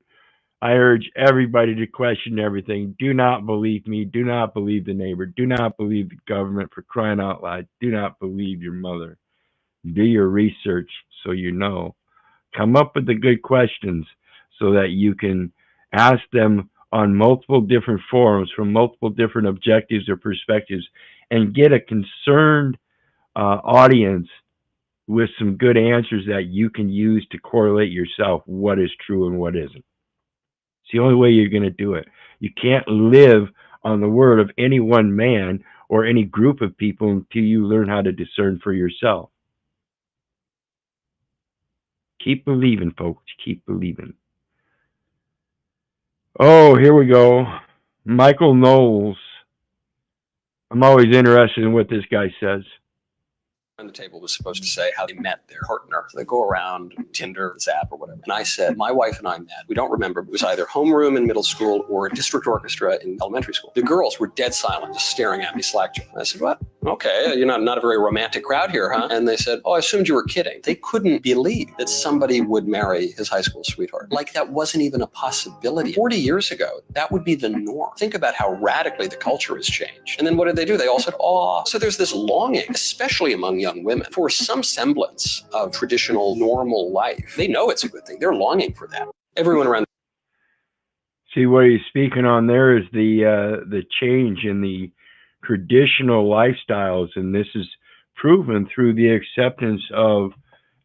I urge everybody to question everything. Do not believe me. Do not believe the neighbor. Do not believe the government, for crying out loud. Do not believe your mother. Do your research so you know. Come up with the good questions so that you can ask them on multiple different forums from multiple different objectives or perspectives and get a concerned audience with some good answers that you can use to correlate yourself what is true and what isn't. It's the only way you're going to do it. You can't live on the word of any one man or any group of people until you learn how to discern for yourself. Keep believing, folks. Keep believing. Oh, here we go. Michael Knowles. I'm always interested in what this guy says. On the table was supposed to say how they met their partner. They go around Tinder, Zap, or whatever. And I said, my wife and I met. We don't remember. It was either homeroom in middle school or a district orchestra in elementary school. The girls were dead silent, just staring at me slack-jawed. I said, what? Okay, you're not a very romantic crowd here, huh? And they said, oh, I assumed you were kidding. They couldn't believe that somebody would marry his high school sweetheart. Like that wasn't even a possibility. 40 years ago, that would be the norm. Think about how radically the culture has changed. And then what did they do? They all said, oh. So there's this longing, especially among young women, for some semblance of traditional normal life. They know it's a good thing. They're longing for that. Everyone around. See, what he's speaking on there is the change in the traditional lifestyles, and this is proven through the acceptance of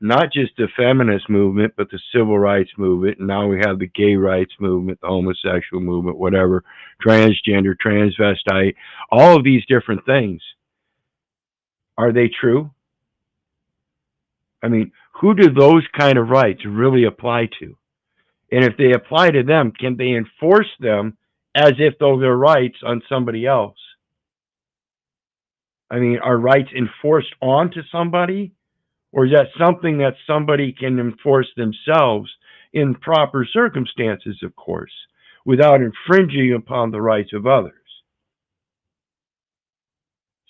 not just the feminist movement, but the civil rights movement. And now we have the gay rights movement, the homosexual movement, whatever, transgender, transvestite, all of these different things. Are they true? I mean, who do those kind of rights really apply to? And if they apply to them, can they enforce them as if those are rights on somebody else? I mean, are rights enforced onto somebody? Or is that something that somebody can enforce themselves in proper circumstances, of course, without infringing upon the rights of others?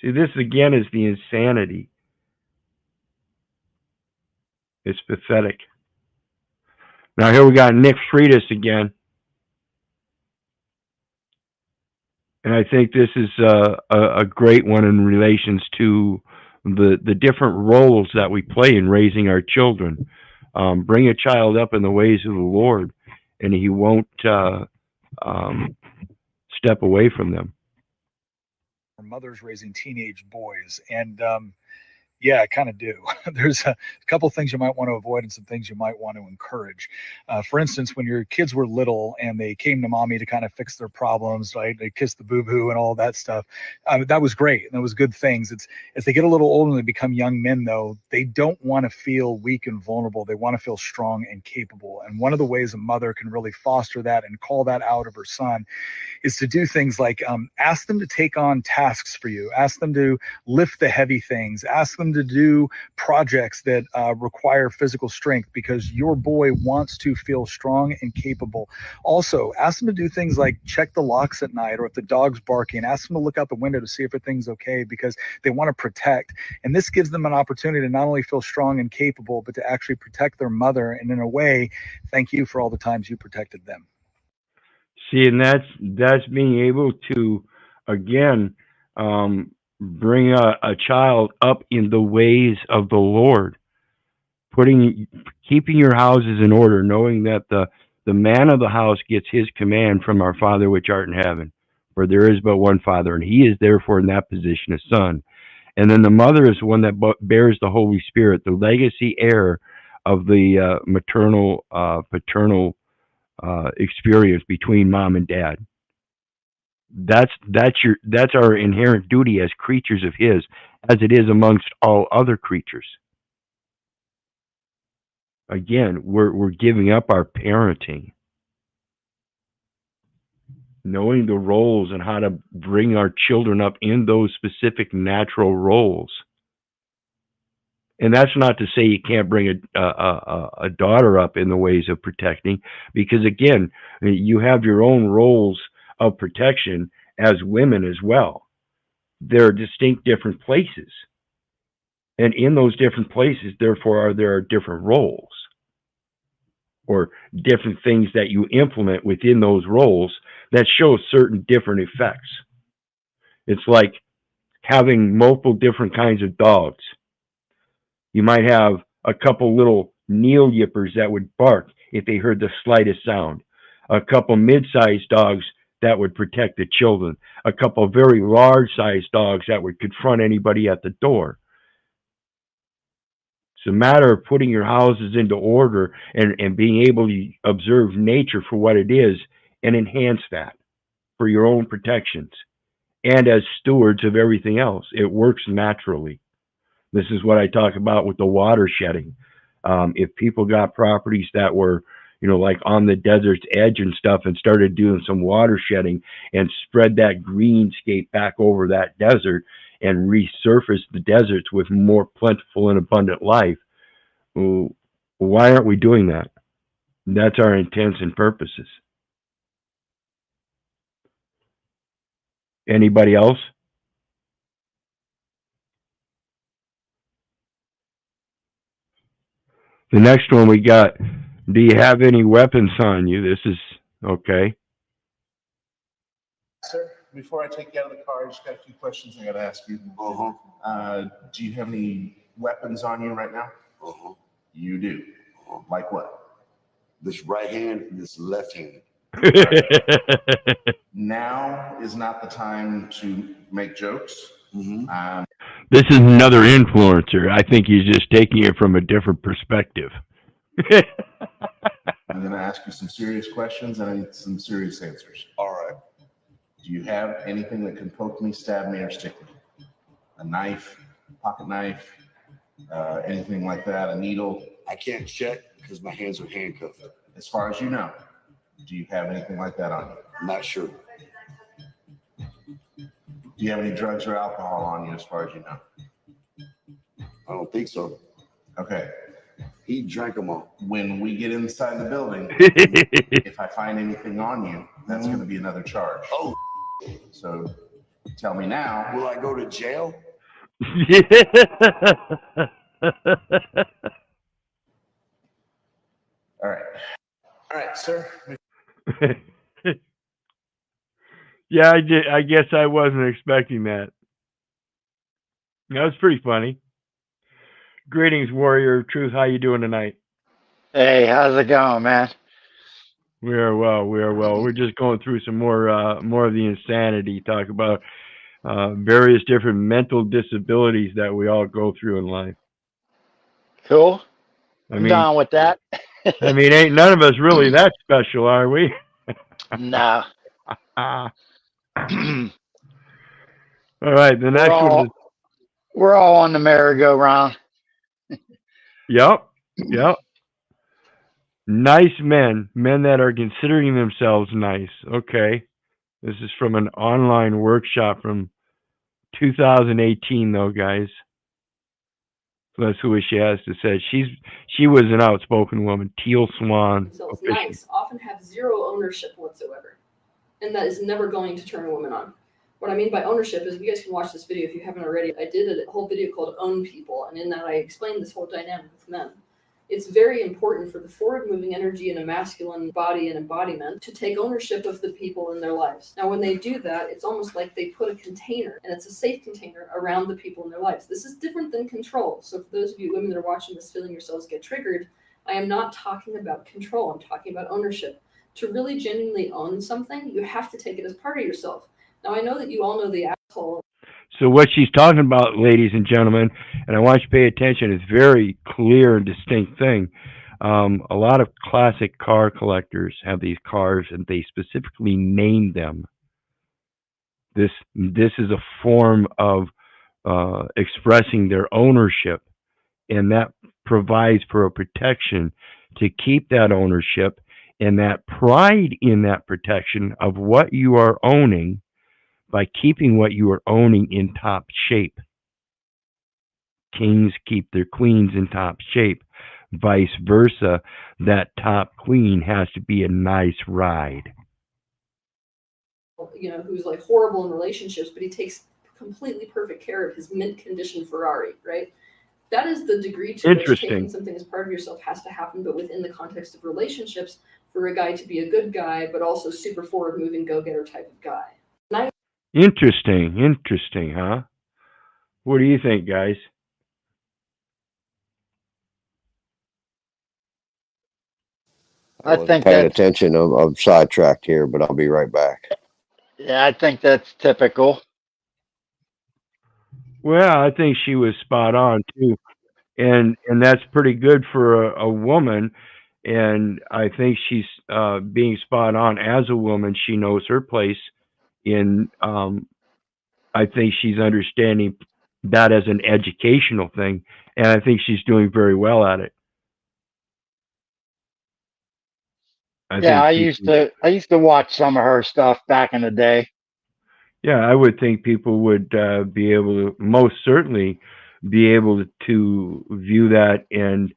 See, this again is the insanity. It's pathetic. Now here we got Nick Freitas again. And I think this is a great one in relations to the different roles that we play in raising our children. Bring a child up in the ways of the Lord, and he won't step away from them. Mothers raising teenage boys, and yeah, I kind of do. There's a couple things you might want to avoid and some things you might want to encourage. For instance, when your kids were little and they came to mommy to kind of fix their problems, right? They kissed the boo-boo and all that stuff. That was great. And that was good things. It's as they get a little older and they become young men, though, they don't want to feel weak and vulnerable. They want to feel strong and capable. And one of the ways a mother can really foster that and call that out of her son is to do things like ask them to take on tasks for you. Ask them to lift the heavy things. Ask them to do projects that require physical strength because your boy wants to feel strong and capable. Also, ask them to do things like check the locks at night, or if the dog's barking, ask them to look out the window to see if everything's okay because they want to protect. And this gives them an opportunity to not only feel strong and capable, but to actually protect their mother. And in a way, thank you for all the times you protected them. See, and that's being able to, again, bring a child up in the ways of the Lord, keeping your houses in order, knowing that the man of the house gets his command from our Father which art in heaven, for there is but one Father, and he is therefore in that position a son. And then the mother is the one that bears the Holy Spirit, the legacy heir of the maternal, paternal experience between mom and dad. That's our inherent duty as creatures of his, as it is amongst all other creatures. Again, we're giving up our parenting, knowing the roles and how to bring our children up in those specific natural roles. And that's not to say you can't bring a daughter up in the ways of protecting, because again, you have your own roles of protection as women as well. There are distinct different places. And in those different places, therefore, there are different roles or different things that you implement within those roles that show certain different effects. It's like having multiple different kinds of dogs. You might have a couple little kneel yippers that would bark if they heard the slightest sound, a couple mid-sized dogs that would protect the children, a couple of very large-sized dogs that would confront anybody at the door. It's a matter of putting your houses into order and being able to observe nature for what it is and enhance that for your own protections. And as stewards of everything else, it works naturally. This is what I talk about with the water shedding. If people got properties that were, like on the desert's edge and stuff, and started doing some water shedding and spread that greenscape back over that desert and resurface the deserts with more plentiful and abundant life. Why aren't we doing that? That's our intents and purposes. Anybody else? The next one we got, do you have any weapons on you? This is okay. Sir, before I take you out of the car, I just got a few questions I got to ask you. Do you have any weapons on you right now? You do. Like what? This right hand and this left hand. Now is not the time to make jokes. This is another influencer. I think he's just taking it from a different perspective. I'm going to ask you some serious questions and I need some serious answers. All right. Do you have anything that can poke me, stab me, or stick me? A knife, pocket knife, anything like that, a needle? I can't check because my hands are handcuffed. As far as you know, do you have anything like that on you? I'm not sure. Do you have any drugs or alcohol on you as far as you know? I don't think so. Okay. He drank them all. When we get inside the building, if I find anything on you, that's going to be another charge. Oh. So tell me now. Will I go to jail? All right. All right, sir. Yeah, I guess I wasn't expecting that. That was pretty funny. Greetings, Warrior of Truth. How you doing tonight? Hey, how's it going, man? We are well. We are well. We're just going through some more of the insanity. Talk about various different mental disabilities that we all go through in life. Cool. I I'm mean, down with that. I mean, ain't none of us really that special, are we? No. All right, the next one is. We're all on the merry-go-round. Yep. Nice men that are considering themselves nice. Okay. This is from an online workshop from 2018, though, guys. So that's what she has to say. She was an outspoken woman. Teal Swan. Themselves nice often have zero ownership whatsoever, and that is never going to turn a woman on. What I mean by ownership is, if you guys can watch this video if you haven't already, I did a whole video called Own People, and in that I explained this whole dynamic with men. It's very important for the forward-moving energy in a masculine body and embodiment to take ownership of the people in their lives. Now, when they do that, it's almost like they put a container, and it's a safe container, around the people in their lives. This is different than control. So for those of you women that are watching this feeling yourselves get triggered, I am not talking about control. I'm talking about ownership. To really genuinely own something, you have to take it as part of yourself. Now, I know that you all know the asshole. So what she's talking about, ladies and gentlemen, and I want you to pay attention, it's very clear and distinct thing. A lot of classic car collectors have these cars, and they specifically name them. This is a form of expressing their ownership, and that provides for a protection to keep that ownership and that pride in that protection of what you are owning, by keeping what you are owning in top shape. Kings keep their queens in top shape. Vice versa, that top queen has to be a nice ride. Who's like horrible in relationships, but he takes completely perfect care of his mint condition Ferrari, right? That is the degree to which taking something as part of yourself has to happen, but within the context of relationships, for a guy to be a good guy, but also super forward-moving, go-getter type of guy. Interesting, huh? What do you think, guys? I wasn't paying attention. I'm sidetracked here, but I'll be right back. Yeah, I think that's typical. Well, I think she was spot on too, and that's pretty good for a woman. And I think she's being spot on as a woman. She knows her place in. I think she's understanding that as an educational thing, and I think she's doing very well at it. Yeah, I people, used to watch some of her stuff back in the day. yeah, I would think people would be able to, most certainly be able to view that, and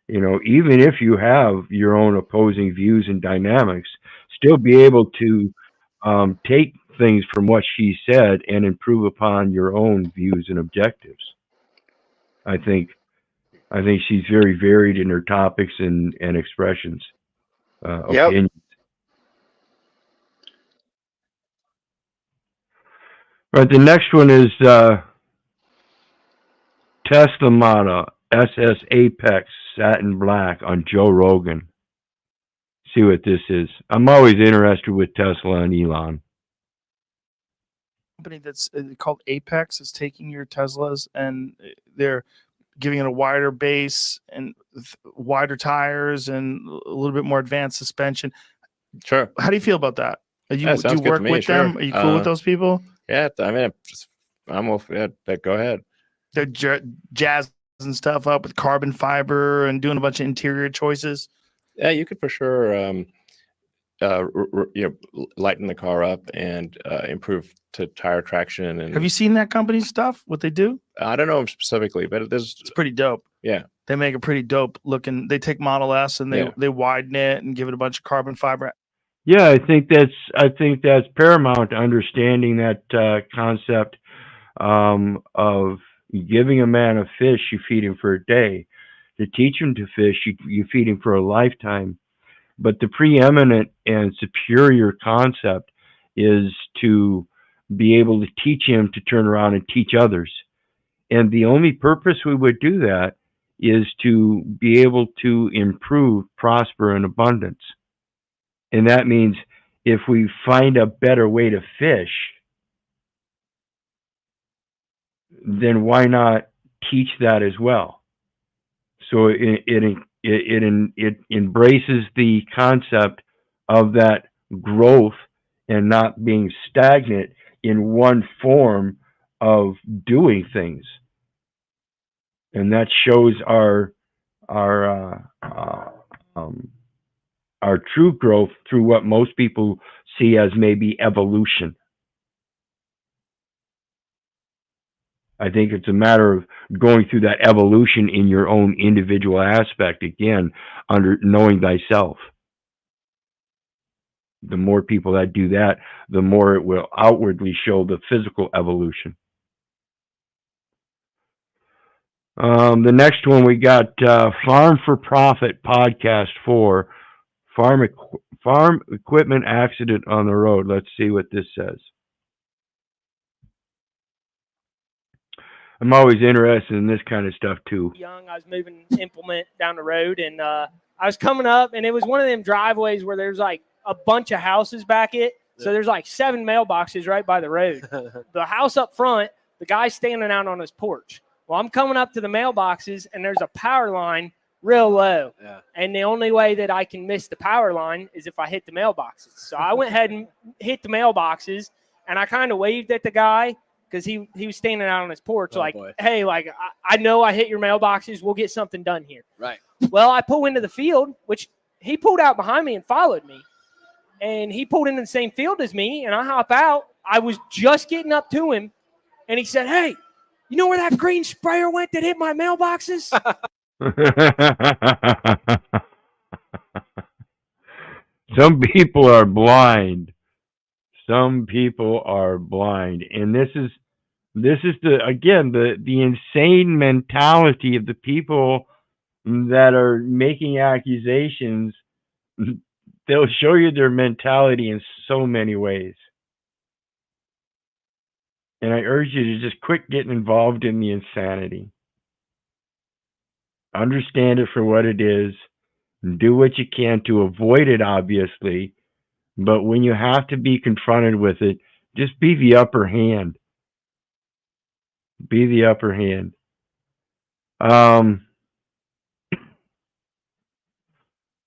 even if you have your own opposing views and dynamics, still be able to take things from what she said and improve upon your own views and objectives. I think she's very varied in her topics and expressions, Yep. opinions. Right, the next one is Tesla Model SS Apex Satin Black on Joe Rogan. See what this is. I'm always interested with Tesla and Elon. Company that's called Apex is taking your Teslas and they're giving it a wider base and wider tires and a little bit more advanced suspension. Sure. How do you feel about that? Do you sounds good to work me, with sure. them? Are you cool with those people? Yeah, I mean, I'm off. Yeah, go ahead. They're jazzing stuff up with carbon fiber and doing a bunch of interior choices. Yeah, you could for sure, lighten the car up and improve to tire traction. And have you seen that company's stuff? What they do? I don't know specifically, but it's pretty dope. Yeah, they make a pretty dope looking. They take Model S and they widen it and give it a bunch of carbon fiber. Yeah, I think that's paramount to understanding that concept of giving a man a fish, you feed him for a day. To teach him to fish, you feed him for a lifetime. But the preeminent and superior concept is to be able to teach him to turn around and teach others. And the only purpose we would do that is to be able to improve, prosper, and abundance. And that means if we find a better way to fish, then why not teach that as well? So it embraces the concept of that growth and not being stagnant in one form of doing things. And that shows our true growth through what most people see as maybe evolution. I think it's a matter of going through that evolution in your own individual aspect, again, under knowing thyself. The more people that do that, the more it will outwardly show the physical evolution. The next one we got Farm for Profit Podcast 4, Farm Equipment Accident on the Road. Let's see what this says. I'm always interested in this kind of stuff too. Young, I was moving implement down the road, and I was coming up, and it was one of them driveways where there's like a bunch of houses back it. So there's like 7 mailboxes right by the road. The house up front, the guy's standing out on his porch. Well, I'm coming up to the mailboxes, and there's a power line real low. Yeah. And the only way that I can miss the power line is if I hit the mailboxes. So I went ahead and hit the mailboxes, and I kind of waved at the guy because he was standing out on his porch hey, like, I know I hit your mailboxes. We'll get something done here. Right. Well, I pull into the field, which he pulled out behind me and followed me. And he pulled into the same field as me, and I hop out. I was just getting up to him, and he said, hey, you know where that green sprayer went that hit my mailboxes? Some people are blind. Some people are blind. And this is the insane mentality of the people that are making accusations. They'll show you their mentality in so many ways. And I urge you to just quit getting involved in the insanity. Understand it for what it is. And do what you can to avoid it, obviously. But when you have to be confronted with it, just be the upper hand. Be the upper hand.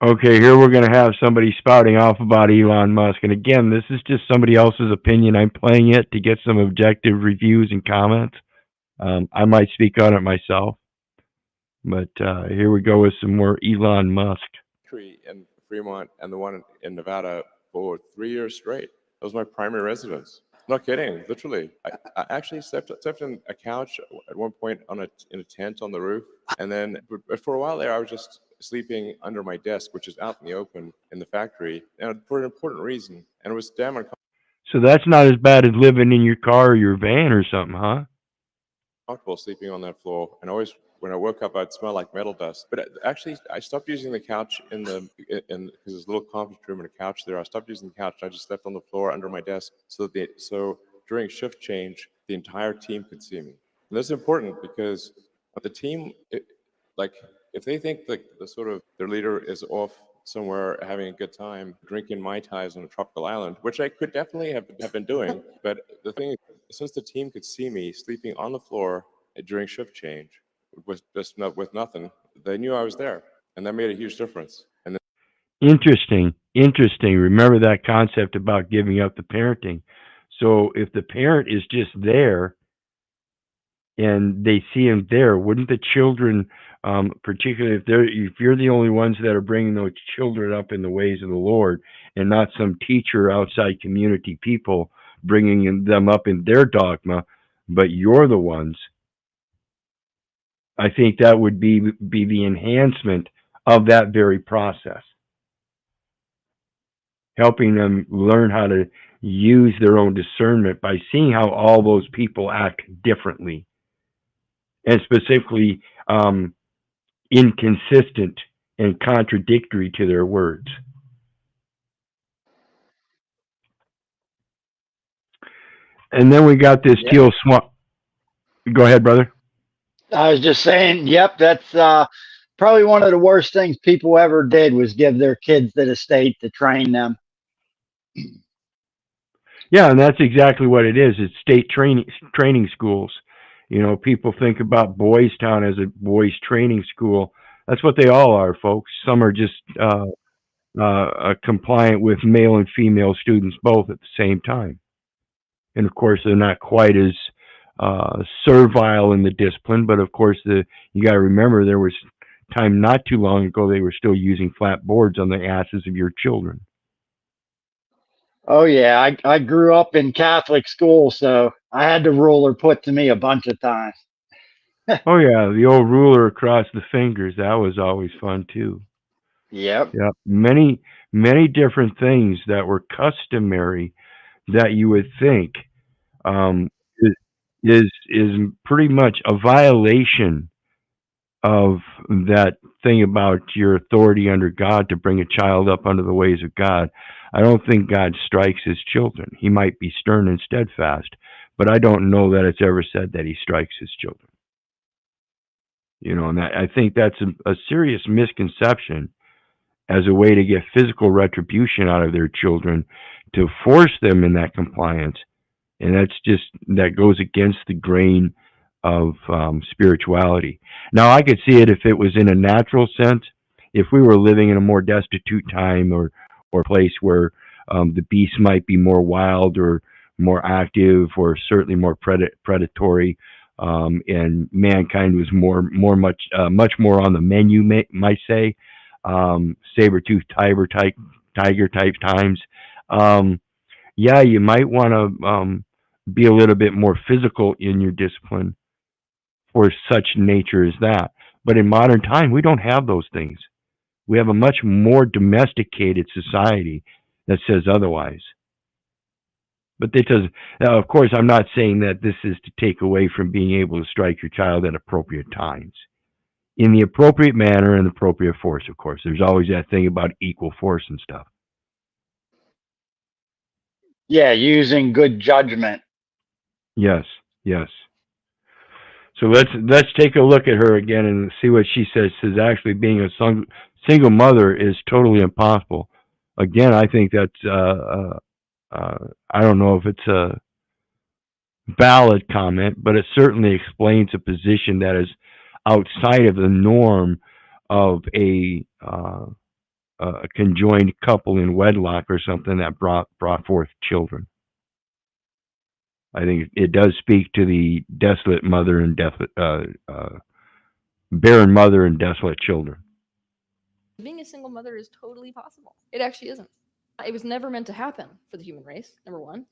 Okay, here we're going to have somebody spouting off about Elon Musk. And again, this is just somebody else's opinion. I'm playing it to get some objective reviews and comments. I might speak on it myself. But here we go with some more Elon Musk. And Fremont and the one in Nevada for 3 years straight. That was my primary residence. Not kidding, literally. I actually slept in a couch at one point in a tent on the roof, and then but for a while there, I was just sleeping under my desk, which is out in the open in the factory, and for an important reason. And it was damn So that's not as bad as living in your car or your van or something, huh? uncomfortable sleeping on that floor. And always, when I woke up, I'd smell like metal dust. But actually, I stopped using the couch because there's a little conference room and a couch there. I stopped using the couch. And I just slept on the floor under my desk, so during shift change, the entire team could see me. And that's important because the team, if they think the sort of their leader is off somewhere having a good time drinking Mai Tais on a tropical island, which I could definitely have been doing. But the thing is, since the team could see me sleeping on the floor during shift change with nothing, they knew I was there, and that made a huge difference. And Interesting. Remember that concept about giving up the parenting. So if the parent is just there and they see him there, wouldn't the children, particularly if you're the only ones that are bringing those children up in the ways of the Lord, and not some teacher outside community people bringing them up in their dogma, but you're the ones, I think that would be the enhancement of that very process, helping them learn how to use their own discernment by seeing how all those people act differently, and specifically inconsistent and contradictory to their words. And then we got this teal swamp. Go ahead, brother. I was just saying, yep, that's probably one of the worst things people ever did was give their kids to the state to train them. Yeah, and that's exactly what it is. It's state training schools. You know, people think about Boys Town as a boys training school. That's what they all are, folks. Some are just compliant with male and female students both at the same time. And of course, they're not quite as servile in the discipline, but of course, you got to remember there was time not too long ago they were still using flat boards on the asses of your children. Oh yeah, I grew up in Catholic school, so I had the ruler put to me a bunch of times. Oh yeah, the old ruler across the fingers, that was always fun too. Yep. Yeah, many different things that were customary that you would think is pretty much a violation of that thing about your authority under God to bring a child up under the ways of God. I don't think God strikes his children. He might be stern and steadfast, but I don't know that it's ever said that he strikes his children. You know, and I think that's a serious misconception as a way to get physical retribution out of their children, to force them in that compliance. And that goes against the grain of spirituality. Now, I could see it if it was in a natural sense, if we were living in a more destitute time or place where the beast might be more wild or more active or certainly more predatory, and mankind was much more on the menu, might say, saber-tooth tiger type times. Yeah, you might want to be a little bit more physical in your discipline for such nature as that. But in modern time, we don't have those things. We have a much more domesticated society that says otherwise. But it does. Now, of course, I'm not saying that this is to take away from being able to strike your child at appropriate times, in the appropriate manner and appropriate force. Of course, there's always that thing about equal force and stuff. Yeah, using good judgment. Yes. So let's take a look at her again and see what she says. Says actually being a single mother is totally impossible. Again, I think that's I don't know if it's a valid comment, but it certainly explains a position that is outside of the norm of a conjoined couple in wedlock or something that brought forth children. I think it does speak to the desolate mother and barren mother and desolate children. Being a single mother is totally possible. It actually isn't. It was never meant to happen for the human race, number one.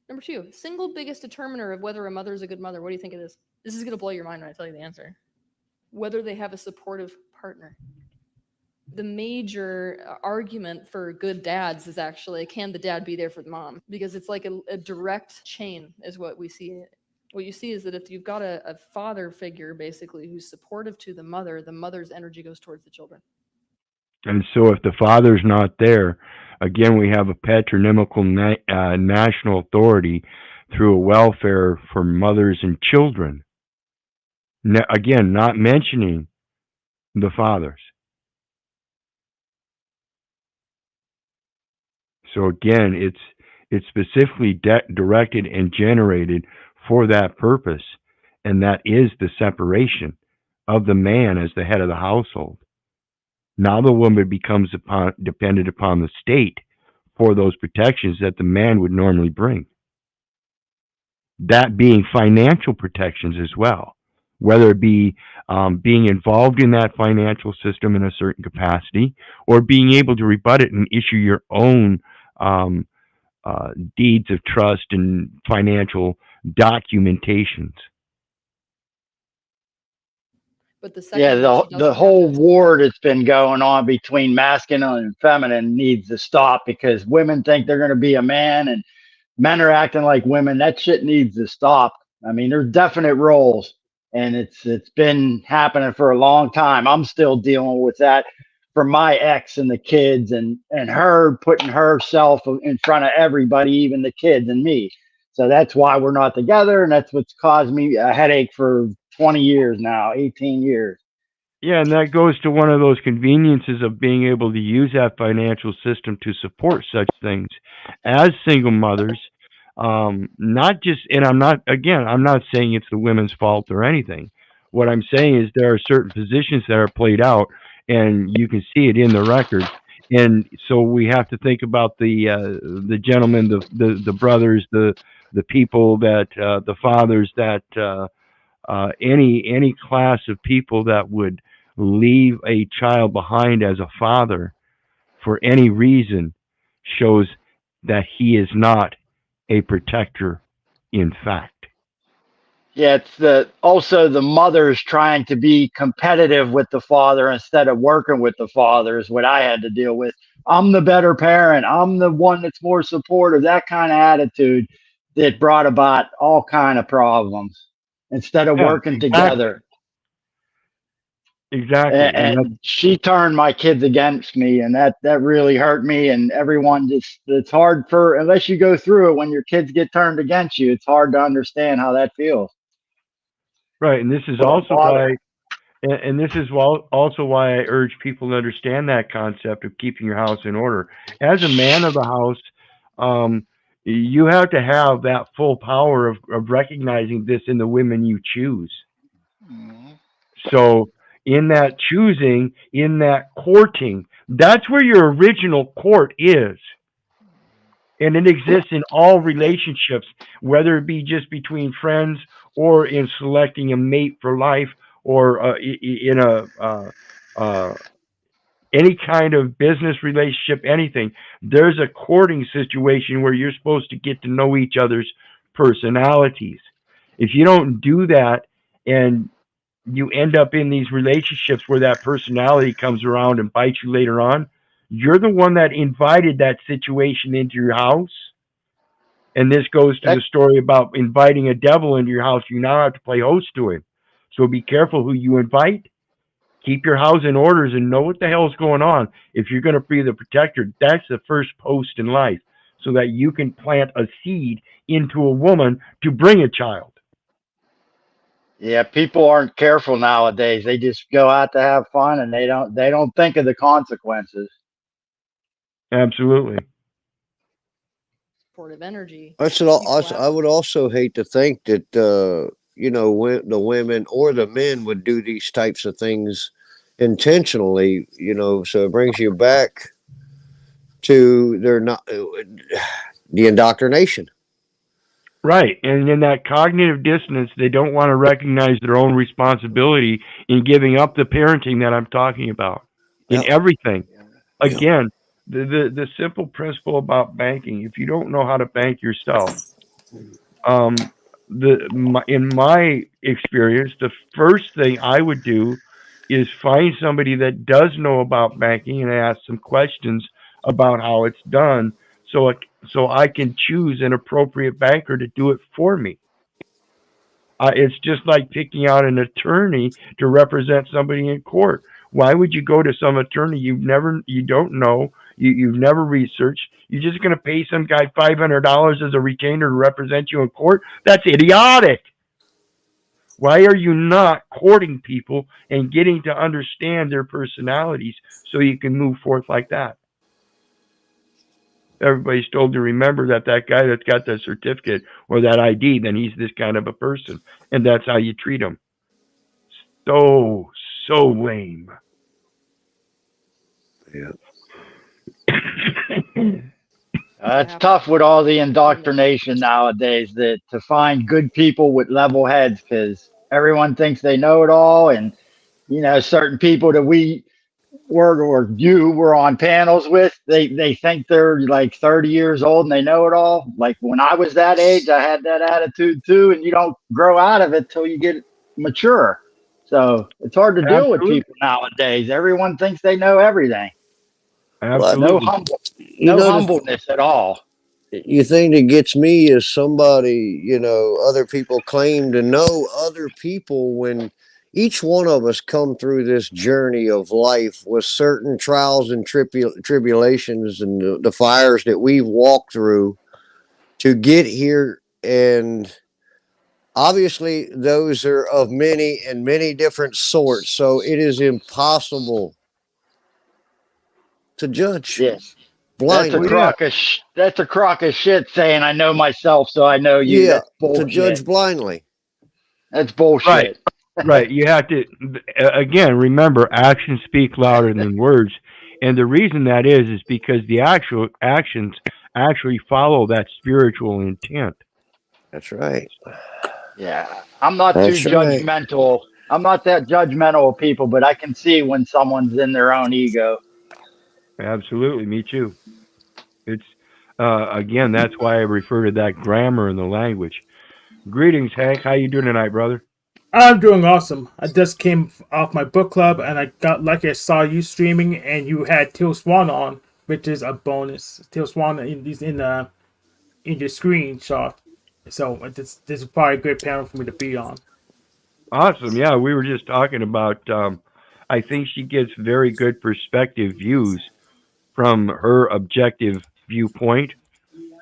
Number two, single biggest determiner of whether a mother is a good mother. What do you think it is? This is going to blow your mind when I tell you the answer. Whether they have a supportive partner. The major argument for good dads is actually, can the dad be there for the mom? Because it's like a direct chain is what we see. What you see is that if you've got a father figure, basically, who's supportive to the mother's energy goes towards the children. And so if the father's not there, again, we have a patronymical national authority through a welfare for mothers and children. Again, not mentioning the fathers. So again, it's specifically directed and generated for that purpose, and that is the separation of the man as the head of the household. Now the woman becomes dependent upon the state for those protections that the man would normally bring. That being financial protections as well, whether it be being involved in that financial system in a certain capacity, or being able to rebut it and issue your own deeds of trust and financial documentations. But the second Yeah, that the whole war that's been going on between masculine and feminine needs to stop, because women think they're going to be a man and men are acting like women. That shit needs to stop. I mean, there's definite roles, and it's been happening for a long time. I'm still dealing with that from my ex and the kids, and her putting herself in front of everybody, even the kids and me. So that's why we're not together, and that's what's caused me a headache for 20 years now, 18 years. Yeah, and that goes to one of those conveniences of being able to use that financial system to support such things as single mothers. Not just, and I'm not saying it's the women's fault or anything. What I'm saying is there are certain positions that are played out, and you can see it in the record. And so we have to think about the gentlemen, the brothers, the people that the fathers that any class of people that would leave a child behind as a father for any reason shows that he is not a protector in fact. Yeah, it's also the mothers trying to be competitive with the father instead of working with the father is what I had to deal with. I'm the better parent. I'm the one that's more supportive. That kind of attitude that brought about all kind of problems instead of Yeah, working exactly. together. Exactly. And she turned my kids against me, and that really hurt me. And everyone it's hard for, unless you go through it, when your kids get turned against you, it's hard to understand how that feels. Right, and this is also why, and this is also why I urge people to understand that concept of keeping your house in order. As a man of the house, you have to have that full power of recognizing this in the women you choose. So in that choosing, in that courting, that's where your original court is. And it exists in all relationships, whether it be just between friends or in selecting a mate for life, or in any kind of business relationship, anything. There's a courting situation where you're supposed to get to know each other's personalities. If you don't do that, and you end up in these relationships where that personality comes around and bites you later on, you're the one that invited that situation into your house. And this goes to the story about inviting a devil into your house. You now have to play host to him. So be careful who you invite. Keep your house in orders and know what the hell's going on. If you're going to be the protector, that's the first post in life, so that you can plant a seed into a woman to bring a child. Yeah, people aren't careful nowadays. They just go out to have fun, and they don't think of the consequences. Absolutely. Supportive energy. I would also hate to think that the women or the men would do these types of things intentionally. So it brings you back to the indoctrination. Right. And in that cognitive dissonance, they don't want to recognize their own responsibility in giving up the parenting that I'm talking about. in Yep. everything. Yep. Again, the simple principle about banking, if you don't know how to bank yourself, in my experience, the first thing I would do is find somebody that does know about banking and ask some questions about how it's done, so so I can choose an appropriate banker to do it for me. It's just like picking out an attorney to represent somebody in court. Why would you go to some attorney you don't know, you've never researched? You're just going to pay some guy $500 as a retainer to represent you in court? That's idiotic. Why are you not courting people and getting to understand their personalities so you can move forth like that? Everybody's told to remember that guy that's got that certificate or that ID, then he's this kind of a person, and that's how you treat him. So lame. Yeah. It's tough with all the indoctrination nowadays that to find good people with level heads, because everyone thinks they know it all, and certain people that we were or you were on panels with, they think they're like 30 years old and they know it all. Like when I was that age, I had that attitude too, and you don't grow out of it till you get mature. So it's hard to deal with Absolutely. people nowadays. Everyone thinks they know everything. Absolutely. No humbleness at all. You think that gets me is somebody, other people claim to know other people when each one of us come through this journey of life with certain trials and tribulations and the fires that we've walked through to get here. And obviously those are of many and many different sorts. So it is impossible to judge. Yes. Blindly. That's a crock of shit saying I know myself, so I know you. Yeah, That's bullshit. to judge blindly. That's bullshit. Right. Right. You have to, again, remember, actions speak louder than words. And the reason that is because the actual actions actually follow that spiritual intent. That's right. Yeah. I'm not too That's right. judgmental. I'm not that judgmental of people, but I can see when someone's in their own ego. Absolutely. Me too. It's, again, that's why I refer to that grammar in the language. Greetings, Hank. How you doing tonight, brother? I'm doing awesome. I just came off my book club and I got lucky. I saw you streaming and you had Teal Swan on, which is a bonus. Teal Swan in your screenshot. So this is probably a great panel for me to be on. Awesome. Yeah, we were just talking about, I think she gets very good perspective views from her objective viewpoint.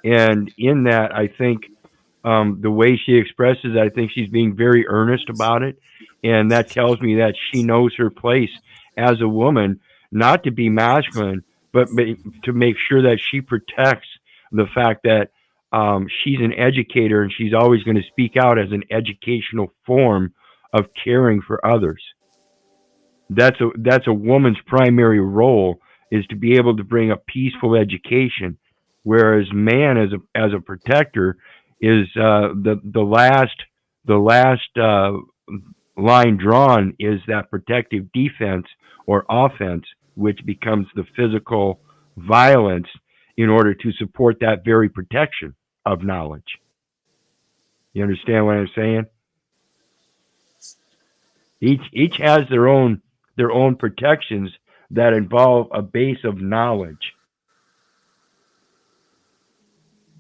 And in that, I think the way she expresses it, I think she's being very earnest about it. And that tells me that she knows her place as a woman, not to be masculine, but to make sure that she protects the fact that she's an educator and she's always going to speak out as an educational form of caring for others. That's a woman's primary role, is to be able to bring a peaceful education, whereas man as a protector is the last line drawn is that protective defense or offense, which becomes the physical violence in order to support that very protection of knowledge. You understand what I'm saying? Each has their own protections that involve a base of knowledge.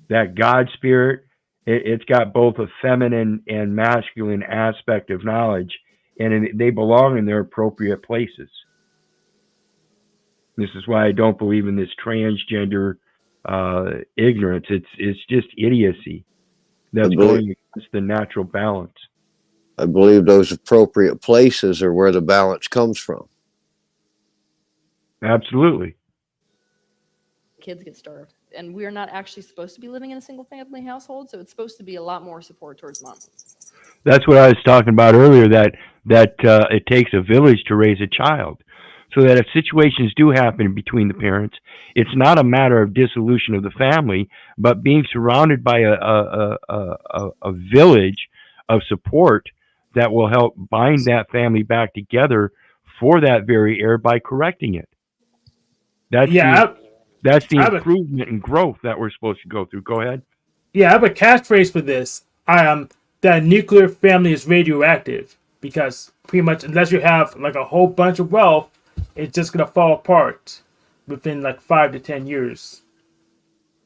That God spirit, it's got both a feminine and masculine aspect of knowledge, and they belong in their appropriate places. This is why I don't believe in this transgender ignorance. It's just idiocy that's going against the natural balance. I believe those appropriate places are where the balance comes from. Absolutely. Kids get starved, and we're not actually supposed to be living in a single family household, so it's supposed to be a lot more support towards mom. That's what I was talking about earlier, that it takes a village to raise a child. So that if situations do happen between the parents, it's not a matter of dissolution of the family, but being surrounded by a village of support that will help bind that family back together for that very error by correcting it. That's Yeah, that's the I have a improvement and growth that we're supposed to go through. Go ahead. yeah, I have a catchphrase for this. That nuclear family is radioactive because pretty much unless you have like a whole bunch of wealth, it's just gonna fall apart within like 5 to 10 years.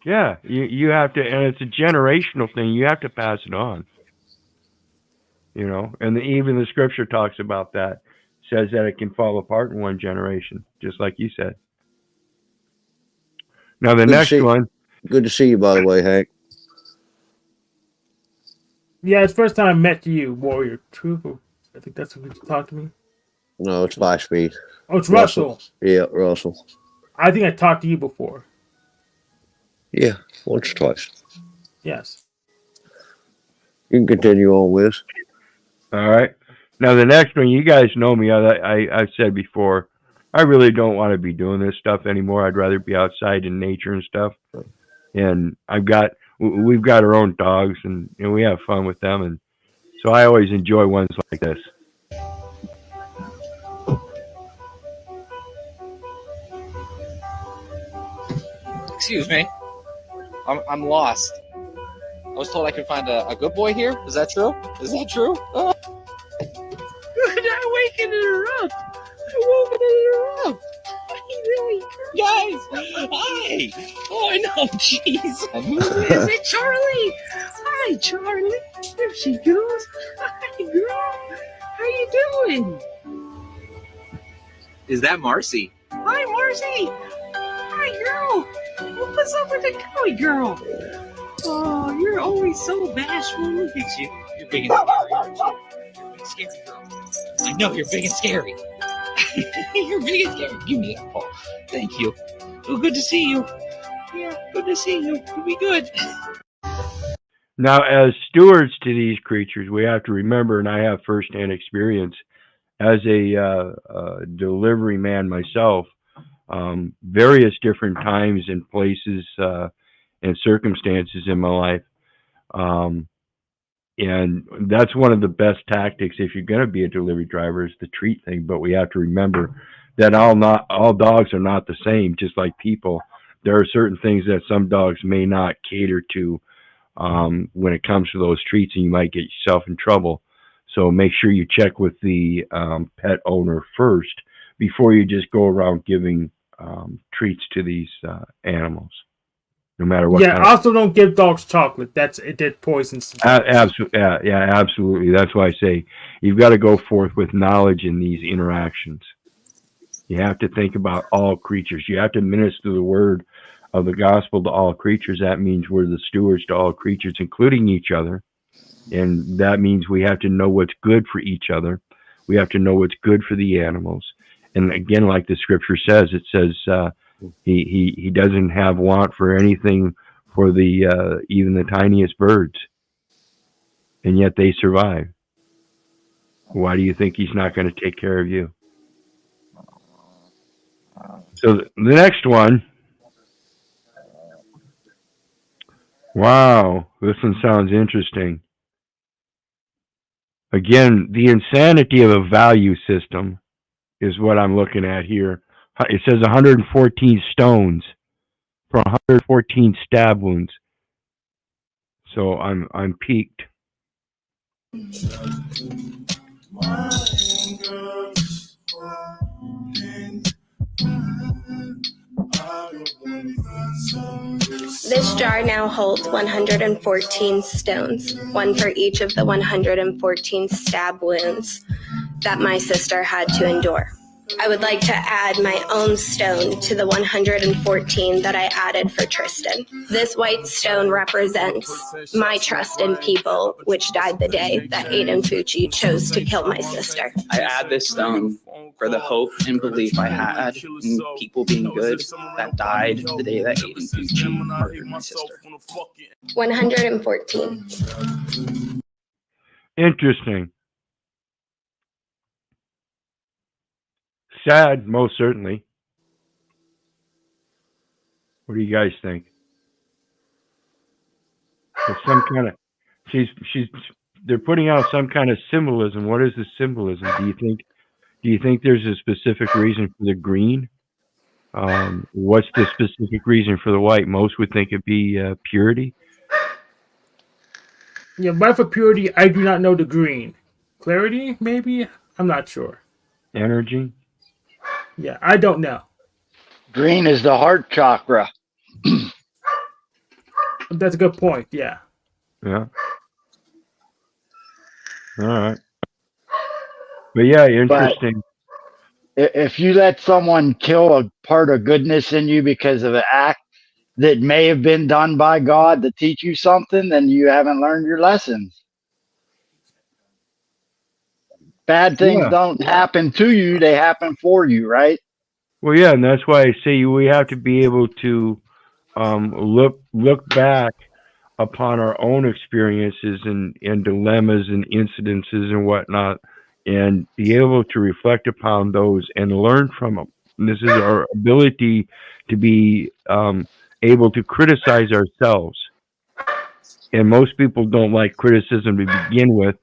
Yeah, you have to, and it's a generational thing. You have to pass it on. You know, and even the scripture talks about that. Says that it can fall apart in one generation, just like you said. Now the Good to next see. one. Good to see you, by the way, Hank. Yeah, it's the first time I met you, Warrior Trooper. I think that's what you talked to me. No, it's 5-speed. Oh, it's Russell. Yeah, Russell. I think I talked to you before. Yeah, once or twice. Yes. You can continue on, Wiz. All right. Now the next one, you guys know me. I've said before, I really don't want to be doing this stuff anymore. I'd rather be outside in nature and stuff. And we've got our own dogs, and we have fun with them, and so I always enjoy ones like this. Excuse me. I'm lost. I was told I could find a good boy here. Is that true? Is that true? Oh. I wakened her up. I woke her up. Really? Guys, hi. Oh, no, jeez. And who is it, Charlie? Hi, Charlie. There she goes. Hi, girl. How you doing? Is that Marcy? Hi, Marcy. Hi, girl. What's up with the cowboy girl? Oh, you're always so bashful. Look at you. You're big and scary, aren't you? You're a big scary girl. I know you're big and scary. You're big and scary. Give me that paw. Thank you. Oh, good to see you. Yeah, good to see you. You'll be good. Now, as stewards to these creatures, we have to remember, and I have firsthand experience as a delivery man myself, various different times and places and circumstances in my life. And that's one of the best tactics if you're going to be a delivery driver is the treat thing. But we have to remember that all dogs are not the same, just like people. There are certain things that some dogs may not cater to when it comes to those treats, and you might get yourself in trouble. So make sure you check with the pet owner first before you just go around giving treats to these animals, no matter what. Yeah, also don't give dogs chocolate. It poisons. Absolutely, yeah, absolutely. That's why I say you've got to go forth with knowledge in these interactions. You have to think about all creatures. You have to minister the word of the gospel to all creatures. That means we're the stewards to all creatures, including each other. And that means we have to know what's good for each other. We have to know what's good for the animals. And again, like the scripture says, it says he doesn't have want for anything for the even the tiniest birds, and yet they survive. Why do you think he's not going to take care of you? So the next one. Wow, this one sounds interesting. Again, the insanity of a value system is what I'm looking at here. It says 114 stones for 114 stab wounds. So I'm peaked. This jar now holds 114 stones, one for each of the 114 stab wounds that my sister had to endure. I would like to add my own stone to the 114 that I added for Tristan. This white stone represents my trust in people, which died the day that Aiden Fucci chose to kill my sister. I add this stone for the hope and belief I had in people being good that died the day that Aiden Fucci murdered my sister. 114. Interesting. Sad, most certainly. What do you guys think? There's some kind of they're putting out some kind of symbolism. What is the symbolism? Do you think there's a specific reason for the green? What's the specific reason for the white? Most would think it'd be purity. Yeah, but for purity, I do not know the green. Clarity, maybe? I'm not sure. Energy. Yeah, I don't know. Green is the heart chakra. That's a good point. Yeah. Yeah. All right. But yeah, interesting. If you let someone kill a part of goodness in you because of an act that may have been done by God to teach you something, then you haven't learned your lessons. Bad things don't happen to you, they happen for you, right? Well, yeah, and that's why I say we have to be able to look back upon our own experiences and dilemmas and incidences and whatnot, and be able to reflect upon those and learn from them. And this is our ability to be able to criticize ourselves. And most people don't like criticism to begin with,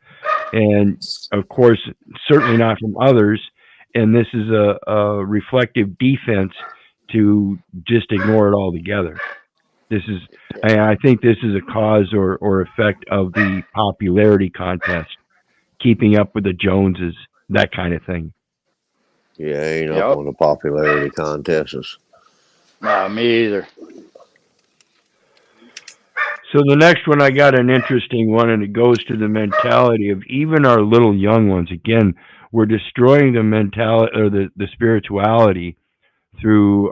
and of course, certainly not from others. And this is a reflective defense to just ignore it altogether. This is, I think this is a cause or effect of the popularity contest, keeping up with the Joneses, that kind of thing. Yeah, I ain't up on the popularity contests. No, me either. So the next one, I got an interesting one, and it goes to the mentality of even our little young ones. Again, we're destroying the mentality or the spirituality through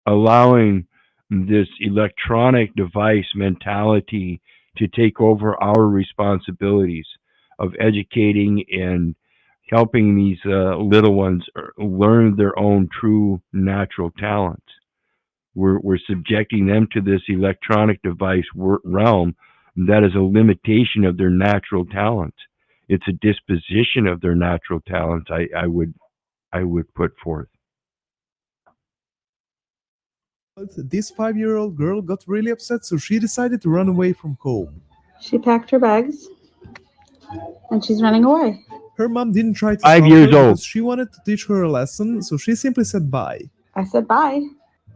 allowing this electronic device mentality to take over our responsibilities of educating and helping these little ones learn their own true natural talents. We're subjecting them to this electronic device realm that is a limitation of their natural talents. It's a disposition of their natural talents. I would put forth. This 5-year-old girl got really upset, so she decided to run away from home. She packed her bags and she's running away. Her mom didn't try to 5 stop years her old. because she wanted to teach her a lesson, so she simply said bye. I said bye.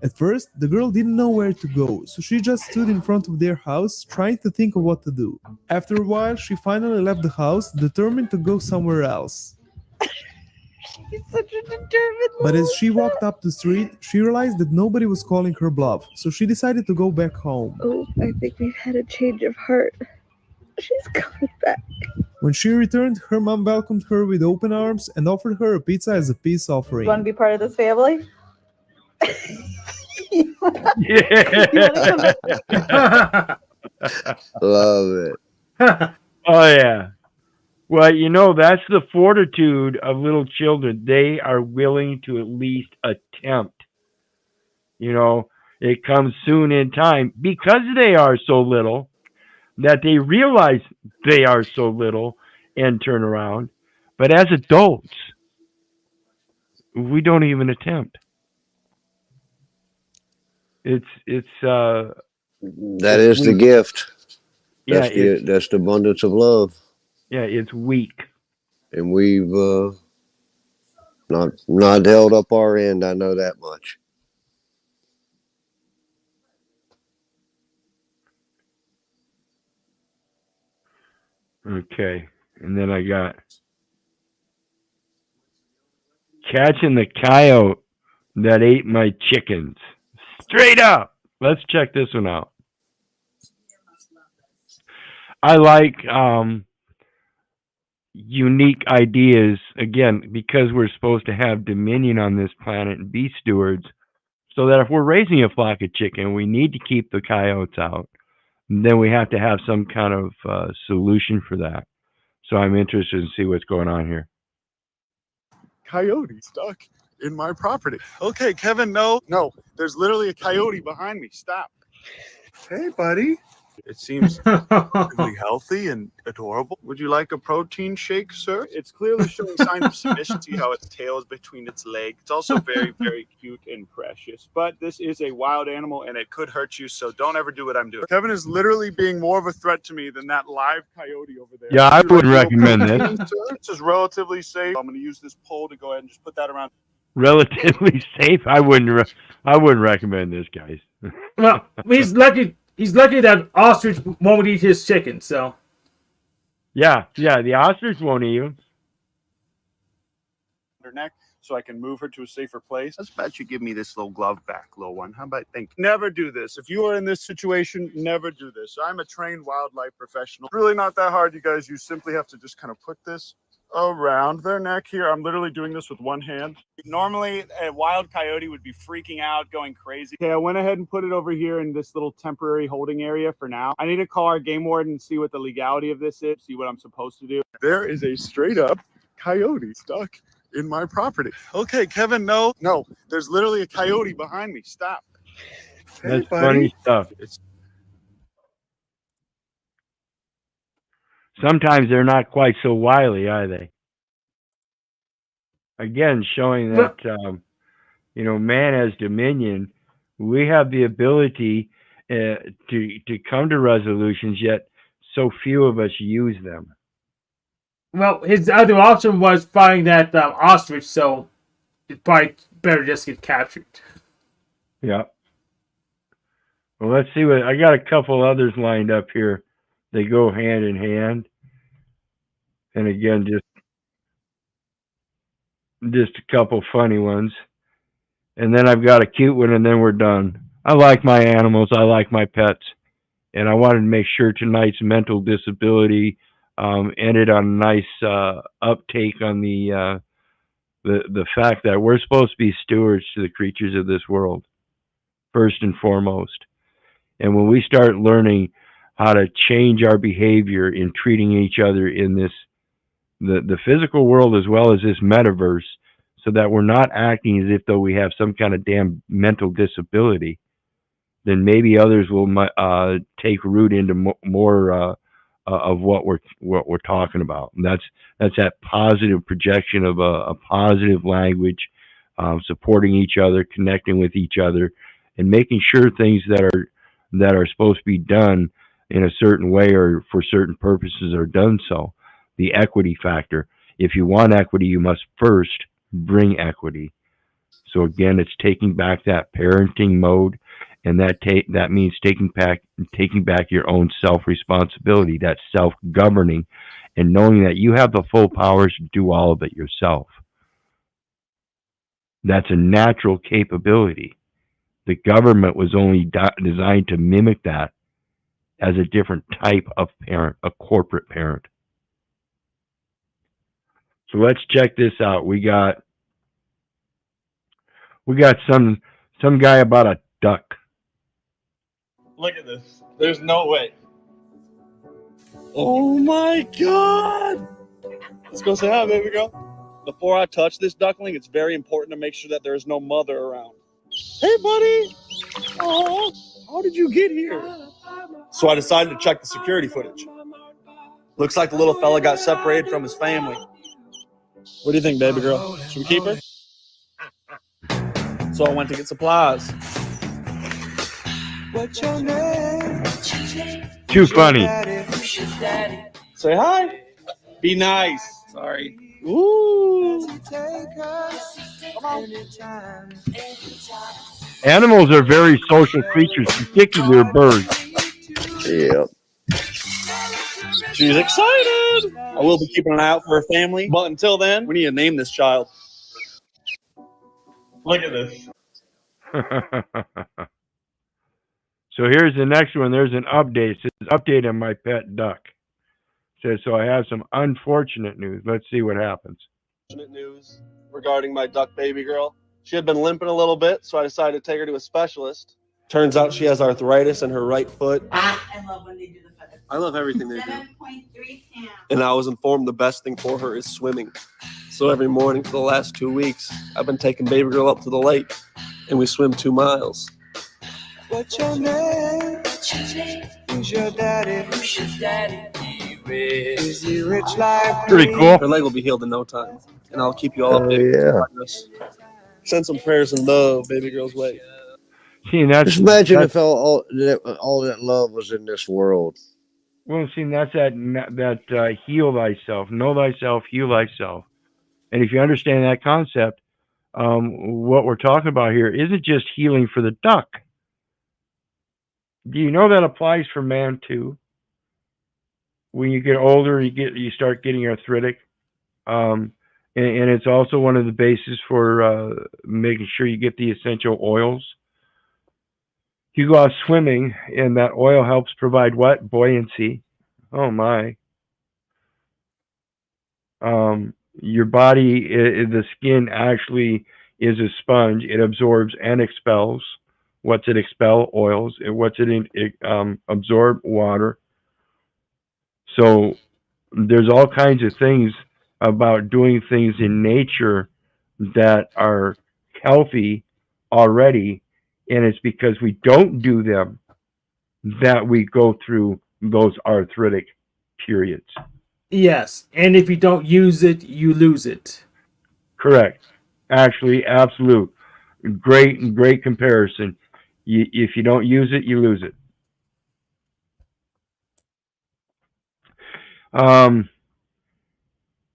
At first, the girl didn't know where to go, so she just stood in front of their house, trying to think of what to do. After a while, she finally left the house, determined to go somewhere else. She's such a determined But as she walked up the street, she realized that nobody was calling her bluff, so she decided to go back home. Oh, I think we've had a change of heart. She's coming back. When she returned, her mom welcomed her with open arms and offered her a pizza as a peace offering. You want to be part of this family? Yeah. Love it. Oh yeah. Well, you know, that's the fortitude of little children. They are willing to at least attempt. You know, it comes soon in time because they are so little that they realize they are so little and turn around. But as adults, we don't even attempt. That is the gift. Yeah, That's the abundance of love. Yeah, it's weak. And we've not held up our end, I know that much. Okay. And then I got catching the coyote that ate my chickens. Straight up. Let's check this one out. I like unique ideas, again, because we're supposed to have dominion on this planet and be stewards, so that if we're raising a flock of chicken, we need to keep the coyotes out. And then we have to have some kind of solution for that. So I'm interested in see what's going on here. Coyote stuck in my property. Okay, Kevin, no, there's literally a coyote behind me. Stop. Hey, buddy. It seems really healthy and adorable. Would you like a protein shake, sir? It's clearly showing signs of submission. See how its tail is between its legs. It's also very, very cute and precious. But this is a wild animal and it could hurt you, so don't ever do what I'm doing. Kevin is literally being more of a threat to me than that live coyote over there. Yeah, I Would you wouldn't like a little recommend this. protein, sir? This is relatively safe. I'm going to use this pole to go ahead and just put that around. relatively safe. I wouldn't recommend this, guys. Well, he's lucky. He's lucky that ostrich won't eat his chicken. So yeah, the ostrich won't eat him. Her neck so I can move her to a safer place. How about you give me this little glove back, little one? How about think? Never do this. If you are in this situation, never do this. I'm a trained wildlife professional. It's really not that hard, you guys. You simply have to just kind of put this around their neck here. I'm literally doing this with one hand. Normally, a wild coyote would be freaking out, going crazy. Okay, I went ahead and put it over here in this little temporary holding area for now. I need to call our game warden and see what the legality of this is, see what I'm supposed to do. There is a straight up coyote stuck in my property. Okay, Kevin, no, there's literally a coyote behind me. Stop. Hey, That's buddy. funny stuff. Sometimes they're not quite so wily, are they? Again, showing that man has dominion. We have the ability to come to resolutions, yet so few of us use them. well, his other option was finding that ostrich. So it's probably better just get captured. Yeah. Well, let's see what I got. A couple others lined up here. They go hand in hand. And again, just a couple funny ones. And then I've got a cute one, and then we're done. I like my animals. I like my pets. And I wanted to make sure tonight's mental disability ended on a nice uptake on the fact that we're supposed to be stewards to the creatures of this world, first and foremost. And when we start learning how to change our behavior in treating each other in this the physical world as well as this metaverse, so that we're not acting as if though we have some kind of damn mental disability, then maybe others will take root into more of what we're talking about. And that's that positive projection of a positive language, supporting each other, connecting with each other, and making sure things that are supposed to be done in a certain way or for certain purposes are done so. The equity factor. If you want equity, you must first bring equity. So again, it's taking back that parenting mode, and that means taking back your own self-responsibility, that self-governing, and knowing that you have the full powers to do all of it yourself. That's a natural capability. The government was only designed to mimic that as a different type of parent, a corporate parent. So let's check this out. We got some guy about a duck. Look at this. There's no way. Oh my God. Let's go say hi, baby girl. Before I touch this duckling, it's very important to make sure that there's no mother around. Hey, buddy. Oh, how did you get here? So I decided to check the security footage. Looks like the little fella got separated from his family. What do you think, baby girl? Should we keep her? So I went to get supplies. What's your name? Too funny. Say hi. Be nice. Sorry. Ooh. Come on. Animals are very social creatures, particularly birds. Yeah. She's excited. I will be keeping an eye out for her family, but until then, we need to name this child. Look at this. So here's the next one. There's an update. It says, update on my pet duck. It says, so I have some unfortunate news. Let's see what happens. News regarding my duck baby girl. She had been limping a little bit, so I decided to take her to a specialist. Turns out she has arthritis in her right foot. I love when they do the feather. I love everything they do. 7.3 pounds. And I was informed the best thing for her is swimming. So every morning for the last 2 weeks, I've been taking baby girl up to the lake, and we swim 2 miles. What's your name? Who's your daddy? Who's your daddy? Is he rich like pretty cool? Her leg will be healed in no time, and I'll keep you all updated. Yeah. Send some prayers and love baby girl's way. See, that's, Just imagine if all that love was in this world. Well, see, that's that heal thyself, know thyself, heal thyself. And if you understand that concept, what we're talking about here isn't just healing for the duck. Do you know that applies for man too? When you get older, you start getting arthritic, and it's also one of the bases for making sure you get the essential oils. You go out swimming, and that oil helps provide what? Buoyancy. Oh my. Your body, the skin actually is a sponge. It absorbs and expels. What's it expel? Oils. And what's it absorb? Water. So there's all kinds of things about doing things in nature that are healthy already, and it's because we don't do them that we go through those arthritic periods. Yes, and if you don't use it, you lose it. Correct. Actually, absolute. Great comparison. If you don't use it, you lose it.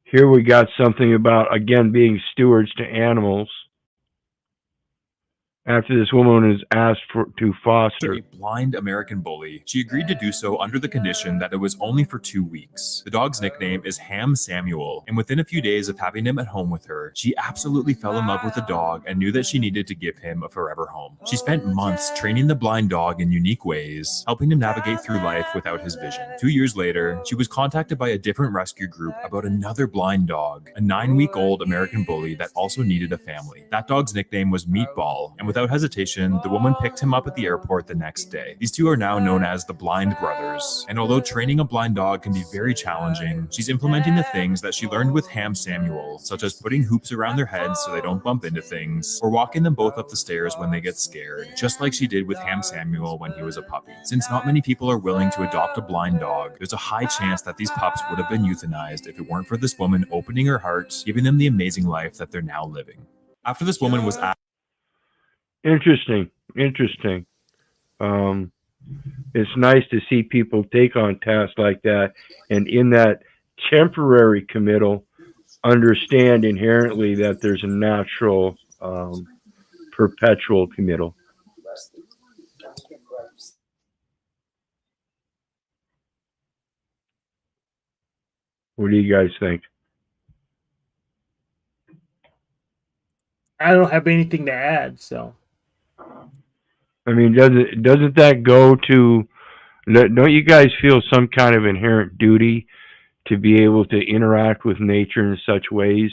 Here we got something about, again, being stewards to animals. After this woman is asked to foster a blind American bully, she agreed to do so under the condition that it was only for 2 weeks. The dog's nickname is Ham Samuel, and within a few days of having him at home with her, she absolutely fell in love with the dog and knew that she needed to give him a forever home. She spent months training the blind dog in unique ways, helping him navigate through life without his vision. 2 years later, she was contacted by a different rescue group about another blind dog, a 9-week-old American bully that also needed a family. That dog's nickname was Meatball, and without hesitation, the woman picked him up at the airport the next day. These two are now known as the Blind Brothers, and although training a blind dog can be very challenging, she's implementing the things that she learned with Ham Samuel, such as putting hoops around their heads so they don't bump into things, or walking them both up the stairs when they get scared, just like she did with Ham Samuel when he was a puppy. Since not many people are willing to adopt a blind dog, there's a high chance that these pups would have been euthanized if it weren't for this woman opening her heart, giving them the amazing life that they're now living. After this woman was asked Interesting. It's nice to see people take on tasks like that, and in that temporary committal, understand inherently that there's a natural, perpetual committal. What do you guys think? I don't have anything to add, so. I mean, doesn't that go to? Don't you guys feel some kind of inherent duty to be able to interact with nature in such ways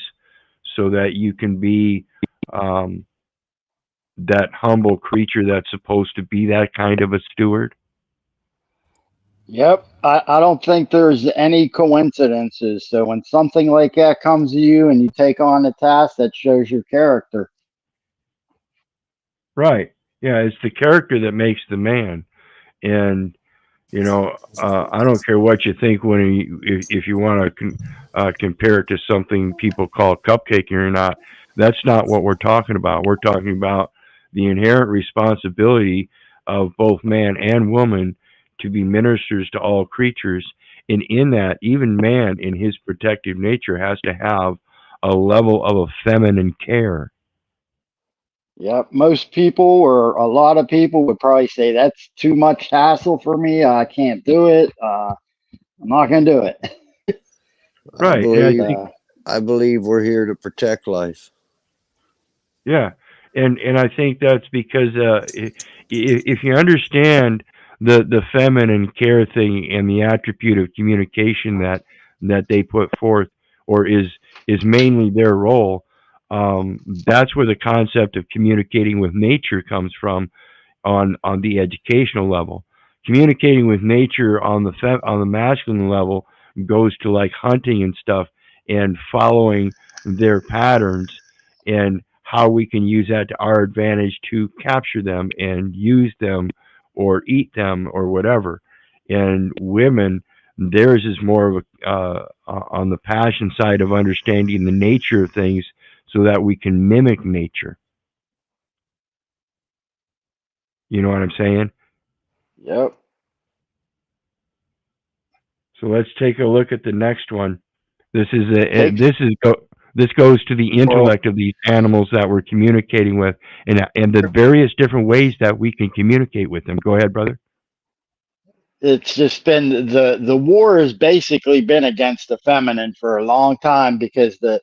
so that you can be that humble creature that's supposed to be that kind of a steward? Yep. I don't think there's any coincidences. So when something like that comes to you and you take on a task, that shows your character. Right. Yeah, it's the character that makes the man. And I don't care what you think if you want to compare it to something people call cupcaking or not. That's not what we're talking about. We're talking about the inherent responsibility of both man and woman to be ministers to all creatures. And in that, even man in his protective nature has to have a level of a feminine care. Yep. Most people or a lot of people would probably say that's too much hassle for me. I can't do it. I'm not going to do it. Right. I believe we're here to protect life. Yeah. And I think that's because if you understand the feminine care thing and the attribute of communication that they put forth, or is mainly their role, that's where the concept of communicating with nature comes from on the educational level. Communicating with nature on the masculine level goes to like hunting and stuff and following their patterns and how we can use that to our advantage to capture them and use them or eat them or whatever. And women, theirs is more of a on the passion side of understanding the nature of things so that we can mimic nature. You know what I'm saying? Yep. So let's take a look at the next one. This goes to the intellect of these animals that we're communicating with, and the various different ways that we can communicate with them. Go ahead, brother. It's just been the war has basically been against the feminine for a long time, because the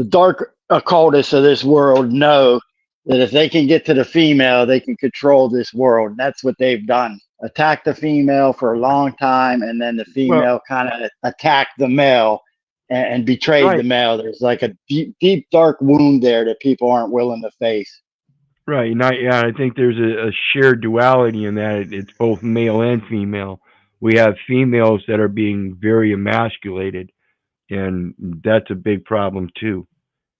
dark occultists of this world know that if they can get to the female, they can control this world. And that's what they've done. Attack the female for a long time, and then the female kind of attacked the male and betrayed the male. There's like a deep, dark wound there that people aren't willing to face. Right. I think there's a shared duality in that. It's both male and female. We have females that are being very emasculated, and that's a big problem too.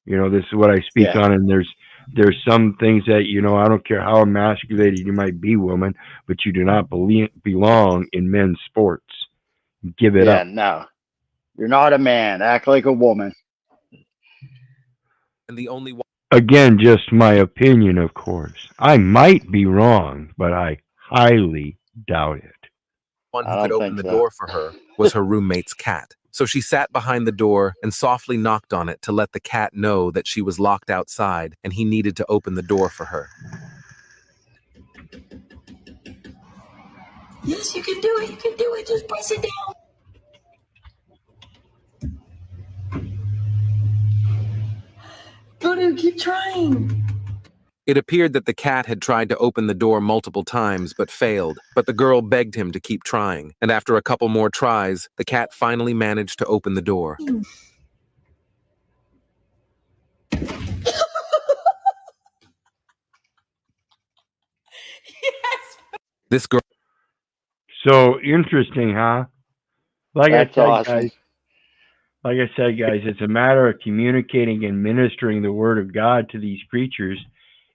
This is what I speak on, and there's some things that, I don't care how emasculated you might be, woman, but you do not belong in men's sports. Give it up. No. You're not a man. Act like a woman. And the only one. Again, just my opinion, of course. I might be wrong, but I highly doubt it. One who could open the door for her was her roommate's cat. So she sat behind the door and softly knocked on it to let the cat know that she was locked outside and he needed to open the door for her. Yes, you can do it. You can do it. Just press it down. Go to keep trying. It appeared that the cat had tried to open the door multiple times but failed, but the girl begged him to keep trying, and after a couple more tries, the cat finally managed to open the door. This girl. So interesting, huh? That's awesome. Like I said, guys, it's a matter of communicating and ministering the word of God to these creatures.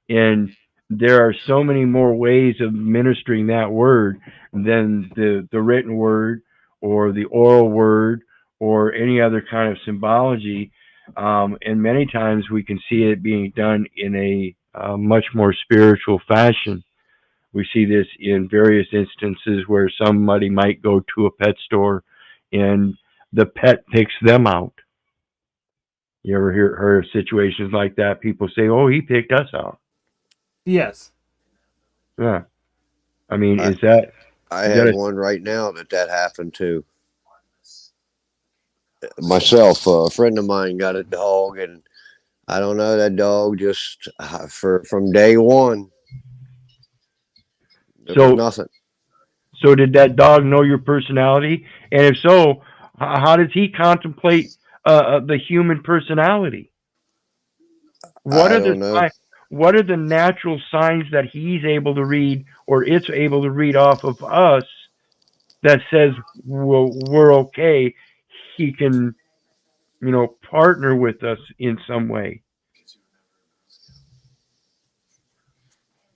And there are so many more ways of ministering that word than the written word or the oral word or any other kind of symbology. And many times we can see it being done in a much more spiritual fashion. We see this in various instances where somebody might go to a pet store and the pet picks them out. You ever heard of situations like that? People say, "Oh, he picked us out." Yes. Yeah. I mean, is that... I have one right now that happened to. Myself, a friend of mine got a dog, and I don't know, that dog just, from day one, there was nothing. So did that dog know your personality? And if so, how does he contemplate the human personality? What are the natural signs that he's able to read, or it's able to read off of us, that says, well, we're okay? He can, partner with us in some way.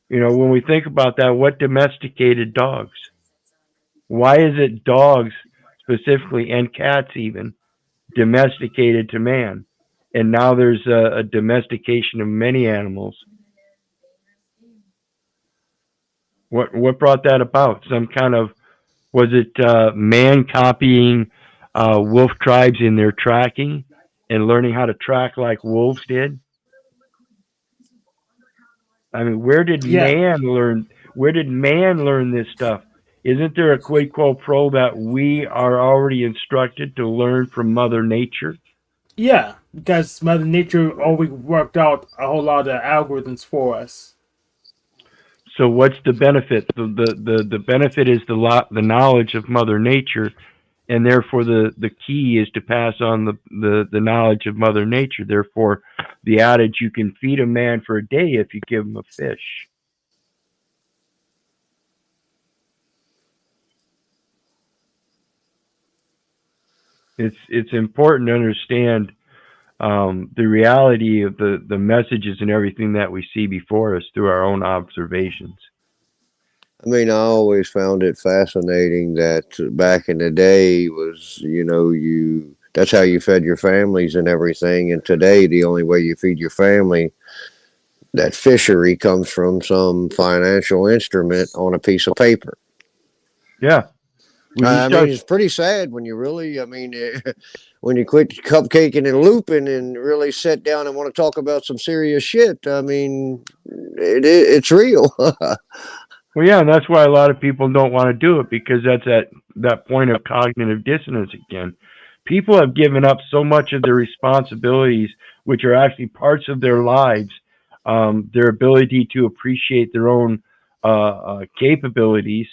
When we think about that, what domesticated dogs? Why is it dogs specifically, and cats even, domesticated to man? And now there's a domestication of many animals. What brought that about? Some kind of, was it man copying wolf tribes in their tracking and learning how to track like wolves did? I mean, where did man learn this stuff? Isn't there a quid pro quo that we are already instructed to learn from Mother Nature? Yeah, because Mother Nature always worked out a whole lot of algorithms for us. So what's the benefit? The benefit is the knowledge of Mother Nature, and therefore the key is to pass on the knowledge of Mother Nature. Therefore, the adage, you can feed a man for a day if you give him a fish. It's important to understand the reality of the messages and everything that we see before us through our own observations. I mean, I always found it fascinating that back in the day was, that's how you fed your families and everything. And today, the only way you feed your family, that fishery, comes from some financial instrument on a piece of paper. Yeah. I mean, it's pretty sad when you really, I mean, when you quit cupcaking and looping and really sit down and want to talk about some serious shit. I mean, it's real. Well, yeah, and that's why a lot of people don't want to do it, because that's at that point of cognitive dissonance again. People have given up so much of their responsibilities, which are actually parts of their lives, their ability to appreciate their own capabilities,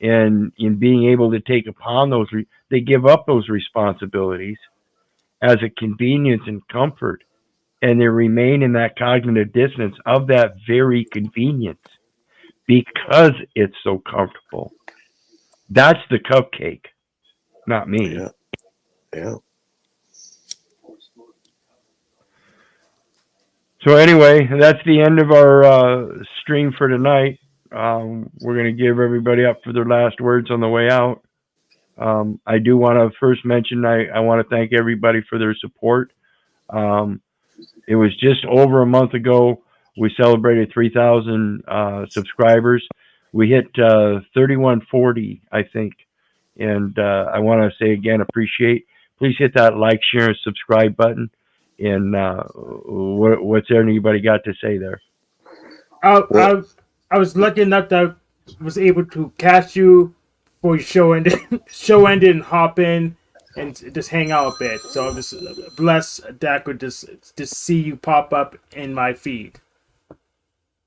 and in being able to take upon those, they give up those responsibilities as a convenience and comfort, and they remain in that cognitive dissonance of that very convenience because it's so comfortable. That's the cupcake, not me. Yeah. Yeah. So anyway, that's the end of our stream for tonight. We're going to give everybody up for their last words on the way out. I do want to first mention, I want to thank everybody for their support. It was just over a month ago, we celebrated 3,000 subscribers. We hit 3140, I think. And I want to say again, appreciate. Please hit that like, share, and subscribe button. And what's anybody got to say there? I was lucky enough that I was able to catch you before your show ended, and hop in and just hang out a bit. So I'm just blessed that I could just see you pop up in my feed.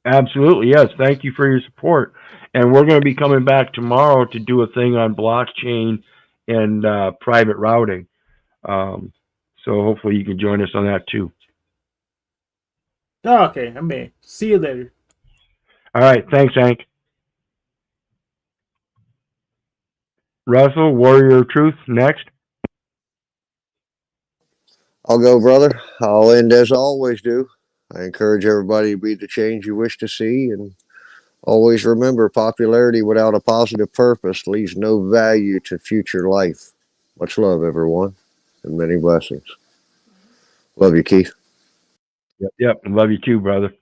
Absolutely, yes. Thank you for your support. And we're going to be coming back tomorrow to do a thing on blockchain and private routing. So hopefully you can join us on that too. Oh, okay, I may. See you later. All right, thanks, Hank. Russell, Warrior of Truth, next. I'll go, brother. I'll end as I always do. I encourage everybody to be the change you wish to see, and always remember, popularity without a positive purpose leaves no value to future life. Much love, everyone, and many blessings. Love you, Keith. Yep. Love you too, brother.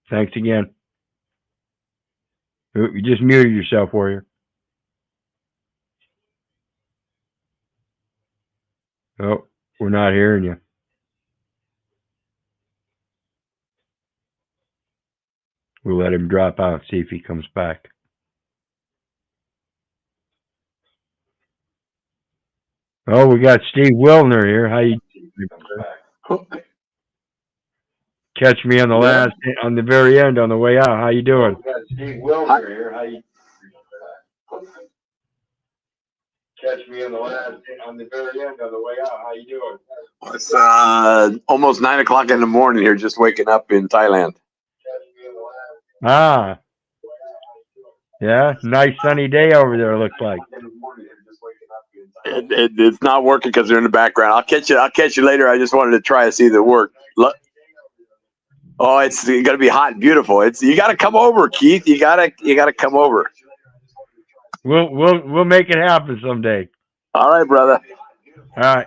Thanks again. You just muted yourself, Warrior. Oh, we're not hearing you. We'll let him drop out, see if he comes back. Oh, we got Steve Wilner here. How you doing? Catch me on the on the very end on the way out. How you doing? Steve Wilner here. How you? Catch me on the very end on the way out. How you doing? It's almost 9 o'clock in the morning here, just waking up in Thailand. Ah, yeah, nice sunny day over there. Looks like. It's not working because they're in the background. I'll catch you later. I just wanted to try to see the work. Look. Oh, it's gonna be hot and beautiful. You got to come over, Keith. You gotta come over. We'll make it happen someday. All right, brother. All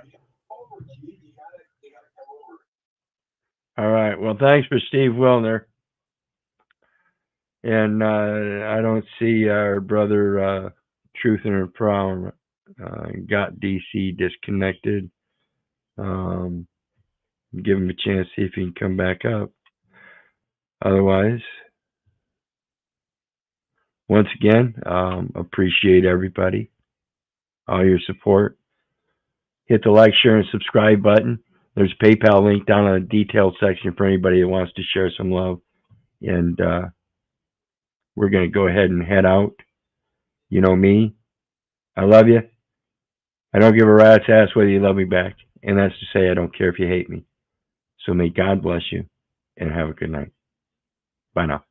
right. Well, thanks for Steve Wilner. And I don't see our brother Truth in Her Prom got DC disconnected. Give him a chance, see if he can come back up. Otherwise, once again, appreciate everybody, all your support. Hit the like, share, and subscribe button. There's a PayPal link down in the detailed section for anybody that wants to share some love. And we're going to go ahead and head out. You know me. I love you. I don't give a rat's ass whether you love me back. And that's to say, I don't care if you hate me. So may God bless you and have a good night. Bye now.